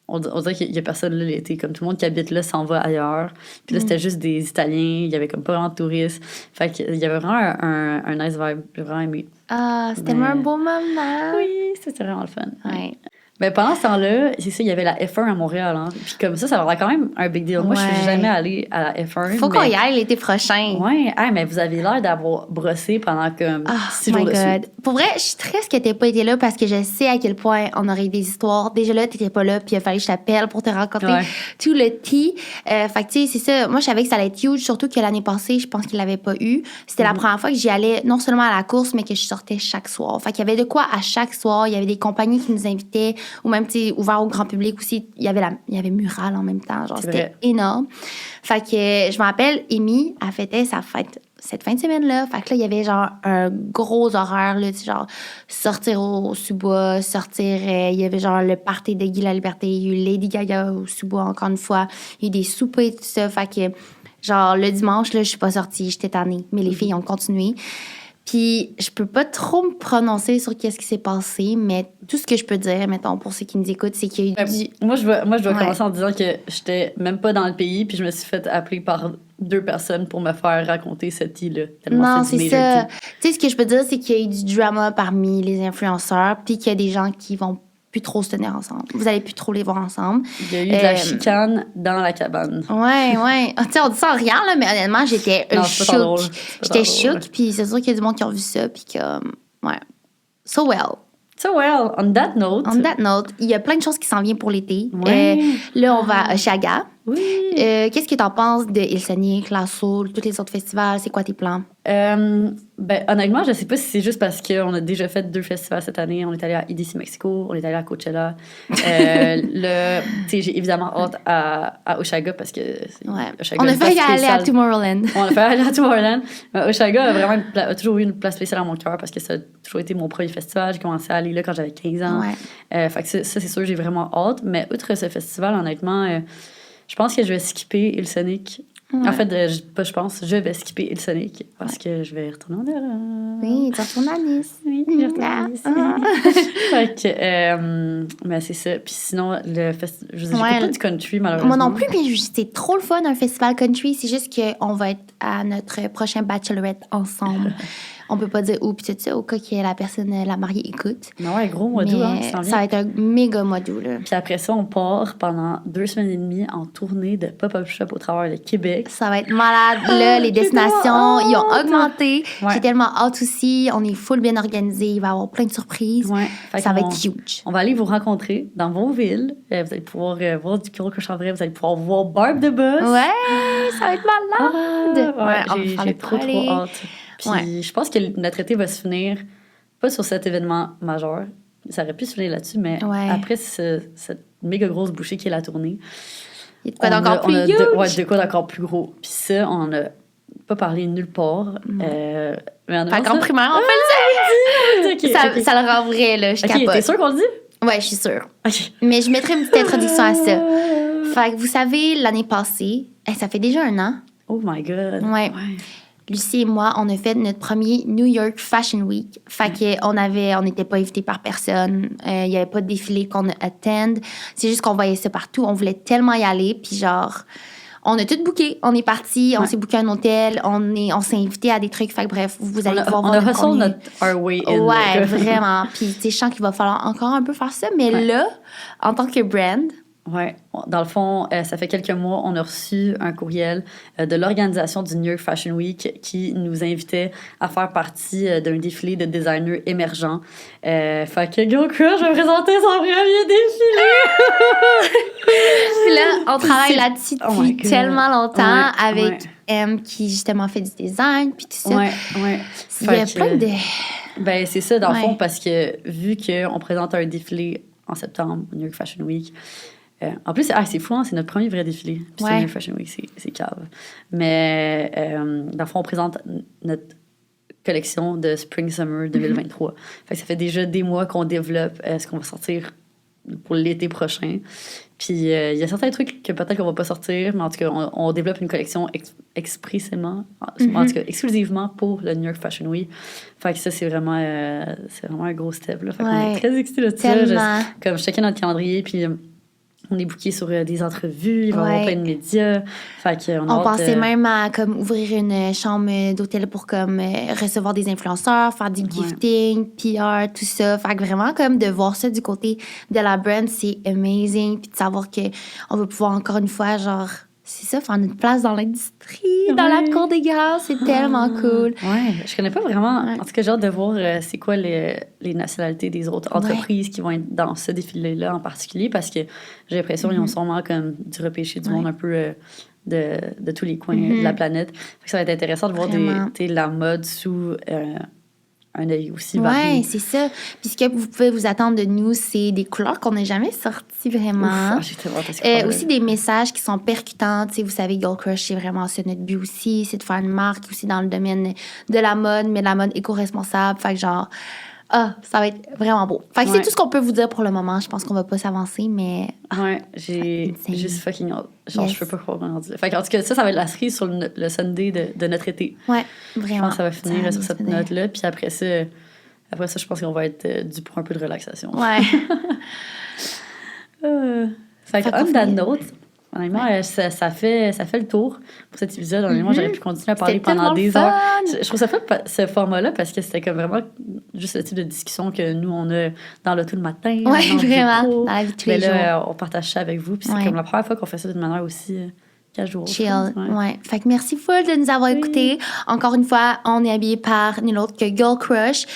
y a personne là l'été. Comme tout le monde qui habite là s'en va ailleurs. Puis là, c'était juste des Italiens. Il y avait comme pas vraiment de touristes. Fait qu'il y avait vraiment un nice vibe. J'ai vraiment aimé. Ah, c'était vraiment un beau moment. Oui, c'était vraiment le fun. Ouais. Ben, pendant ce temps-là, c'est ça, il y avait la F1 à Montréal. Hein. Puis comme ça leur a quand même un big deal. Moi, je suis jamais allée à la F1. Faut qu'on y aille l'été prochain. Ouais, mais vous avez l'air d'avoir brossé pendant comme 6 jours dessus. Pour vrai, je suis triste que t'aies pas été là parce que je sais à quel point on aurait eu des histoires. Déjà là, t'étais pas là, puis il a fallu que je t'appelle pour te raconter tout le tea. Fait que tu sais, c'est ça. Moi, je savais que ça allait être huge, surtout que l'année passée, je pense qu'il l'avait pas eu. C'était la première fois que j'y allais, non seulement à la course, mais que je sortais chaque soir. Fait qu'il y avait de quoi à chaque soir. Il y avait des compagnies qui nous invitaient, ou même, tu sais, ouvert au grand public aussi. Il y avait Mural en même temps. Genre, c'était énorme. Fait que je me rappelle, Amy, elle fêtait sa fête cette fin de semaine-là. Fait que là, il y avait genre un gros horaire, là, genre sortir au sous-bois, il y avait genre le party de Guy la Liberté, il y a eu Lady Gaga au sous-bois encore une fois, il y a eu des soupers et tout ça. Fait que genre le dimanche, là, je suis pas sortie, j'étais tannée. Mais les filles ont continué. Puis, je peux pas trop me prononcer sur qu'est-ce qui s'est passé, mais tout ce que je peux dire, mettons, pour ceux qui nous écoutent, c'est qu'il y a eu Moi, je dois commencer en disant que j'étais même pas dans le pays, puis je me suis fait appeler par 2 personnes pour me faire raconter cette île-là. Non, c'est ça. Tu sais, ce que je peux dire, c'est qu'il y a eu du drama parmi les influenceurs, puis qu'il y a des gens qui vont plus trop se tenir ensemble. Vous allez plus trop les voir ensemble. Il y a eu de la chicane dans la cabane. Ouais. Tu sais, on dit ça en rien, là, mais honnêtement, j'étais chouk. J'étais chouk, puis c'est sûr qu'il y a du monde qui a vu ça, puis comme, ouais. So well, on that note, il y a plein de choses qui s'en viennent pour l'été. Là, on va à Oshaga. Oui. Qu'est-ce que t'en penses de Ilsonic, La Soul, tous les autres festivals? C'est quoi tes plans? Ben, honnêtement, je sais pas si c'est juste parce qu'on a déjà fait 2 festivals cette année. On est allé à EDC Mexico, on est allé à Coachella. J'ai évidemment hâte à Oshaga parce que Oshaga, on a fait aller à Tomorrowland. Oshaga a toujours eu une place spéciale dans mon cœur parce que ça a toujours été mon premier festival. J'ai commencé à aller là quand j'avais 15 ans. Fait que ça, c'est sûr, j'ai vraiment hâte. Mais outre ce festival, honnêtement, je pense que je vais skipper Ilsonic. En fait, je vais skipper Ilsonic parce que je vais retourner en Europe. Oui, tu retournes à Nice. Oui, je retourne à Nice. Fait que, mais c'est ça. Puis sinon, le festival, je sais pas du country, malheureusement. Moi non plus, mais c'est trop le fun, un festival country. C'est juste qu'on va être à notre prochain bachelorette ensemble. On peut pas dire où, puis tout ça, au cas que la personne, la mariée, écoute. Non, ouais, gros mois d'août, hein, ça va être un méga mois d'août, là. Puis après ça, on part pendant 2 semaines et demie en tournée de pop-up shop au travers de Québec. Ça va être malade, là, les destinations, ils ont augmenté. J'ai tellement hâte aussi, on est full bien organisé, il va y avoir plein de surprises. Ça va être huge. On va aller vous rencontrer dans vos villes. Vous allez pouvoir voir du Cochambray, vous allez pouvoir voir Barb de Boss. Ouais, ça va être malade. J'ai trop hâte. Puis je pense que notre été va se finir, pas sur cet événement majeur, ça aurait pu se finir là-dessus, mais après cette méga grosse bouchée qui est la tournée, il y a de quoi d'encore plus huge. De quoi d'encore plus gros. Puis ça, on n'a pas parlé nulle part. Mais on a en primaire, on fait le dire. Ça le rend vrai, là, je capote. T'es sûre qu'on le dit? Ouais, je suis sûre. Mais je mettrai une petite introduction à ça. Fait que vous savez, l'année passée, ça fait déjà 1 an. Oh my God. Ouais. Lucie et moi, on a fait notre premier New York Fashion Week. Fait qu'on n'était pas invités par personne. Il n'y avait pas de défilé qu'on attend. C'est juste qu'on voyait ça partout. On voulait tellement y aller. Puis genre, on a tout booké. On est parti. On s'est booké un hôtel. On s'est invité à des trucs. Fait que bref, vous allez pouvoir voir notre contenu. Our way in. Ouais, vraiment. Puis tu sais, je sens qu'il va falloir encore un peu faire ça. Mais là, en tant que brand, Ouais, dans le fond, ça fait quelques mois, on a reçu un courriel de l'organisation du New York Fashion Week qui nous invitait à faire partie d'un défilé de designers émergents. Fait que Girl Crush a présenté son premier défilé! Puis là, on travaille là-dessus depuis tellement longtemps avec M qui justement fait du design, puis tout ça. Ouais. Il y a plein de... Ben, c'est ça, dans le fond, parce que vu qu'on présente un défilé en septembre au New York Fashion Week, en plus, c'est fou, hein, c'est notre premier vrai défilé. Puis c'est New York Fashion Week, c'est cave. Mais dans le fond, on présente notre collection de Spring Summer 2023. Fait que ça fait déjà des mois qu'on développe ce qu'on va sortir pour l'été prochain. Puis il y a certains trucs que peut-être qu'on va pas sortir, mais en tout cas, on développe une collection expressément, en tout cas, exclusivement pour le New York Fashion Week. Fait que ça, c'est vraiment un gros step. Là. Fait qu'on est très excités de ça. Comme je checkais notre calendrier, puis on est booké sur des entrevues, il va y avoir plein de médias. Fait qu'on on pensait même à comme, ouvrir une chambre d'hôtel pour comme, recevoir des influenceurs, faire du gifting, PR, tout ça. Fait que vraiment, comme de voir ça du côté de la brand, c'est amazing. Puis de savoir qu'on va pouvoir encore une fois, genre, c'est ça, faire notre place dans l'industrie, dans la cour des grands. C'est tellement cool. Ouais, je connais pas vraiment. En tout cas, j'ai hâte de voir c'est quoi les nationalités des autres entreprises qui vont être dans ce défilé-là en particulier, parce que j'ai l'impression qu'ils ont sûrement comme dû repêcher du monde un peu de tous les coins de la planète. Fait que ça va être intéressant de voir la mode sous un œil aussi varié. Oui, c'est ça. Puis ce que vous pouvez vous attendre de nous, c'est des couleurs qu'on n'a jamais sorties vraiment. J'ai tellement hâte aussi des messages qui sont percutants. Tu sais, vous savez, Girl Crush, c'est vraiment ça notre but aussi. C'est de faire une marque aussi dans le domaine de la mode, mais de la mode éco-responsable. Fait que genre, ça va être vraiment beau. Fait que c'est tout ce qu'on peut vous dire pour le moment. Je pense qu'on va pas s'avancer, mais... Ouais, j'ai juste fucking hâte. Genre, je peux pas croire qu'on en dit. Fait qu'en tout cas, ça va être la cerise sur le Sunday de notre été. Ouais, vraiment. Je pense que ça va finir sur cette note-là. Puis après ça, je pense qu'on va être dû pour un peu de relaxation. Ouais. Fait qu'on that note, honnêtement, ça fait le tour pour cet épisode. Honnêtement, j'aurais pu continuer à parler pendant des heures. Je trouve ça fun, ce format-là, parce que c'était comme vraiment juste le type de discussion que nous, on a dans l'auto le matin. Oui, vraiment, dans la vie de tous les jours. On partage ça avec vous. Puis c'est comme la première fois qu'on fait ça d'une manière aussi casual. Chill, ouais. Fait que merci full de nous avoir écoutés. Encore une fois, on est habillé par nul autre que Girl Crush.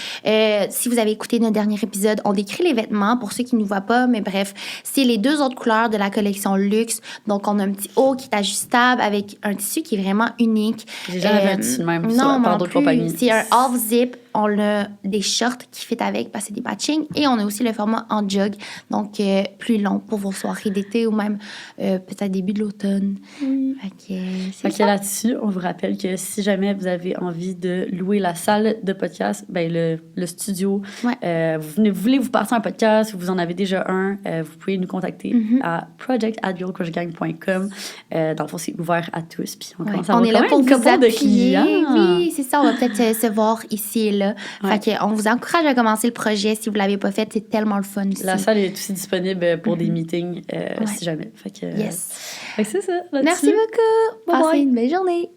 Si vous avez écouté notre dernier épisode, on décrit les vêtements pour ceux qui ne nous voient pas, mais bref, c'est les 2 autres couleurs de la collection luxe. Donc, on a un petit haut qui est ajustable avec un tissu qui est vraiment unique. J'ai jamais vu un tissu de même par d'autres compagnies. C'est un half zip. On a des shorts qui fit avec parce que c'est des matching. Et on a aussi le format en jog, donc plus long pour vos soirées d'été ou même peut-être début de l'automne. Fait que là-dessus, on vous rappelle que si jamais vous avez envie de louer la salle de podcast, ben le studio, vous voulez vous passer un podcast, vous en avez déjà un, vous pouvez nous contacter à project@girlcrushgang.com. Dans le fond, c'est ouvert à tous. Puis on commence à avoir est là pour vous appuyer. De oui, c'est ça. On va peut-être se voir ici et là. Fait que on vous encourage à commencer le projet si vous ne l'avez pas fait. C'est tellement le fun ici. La salle est aussi disponible pour des meetings si jamais. Fait que, yes. Fait que c'est ça. Merci beaucoup. Passez une belle journée.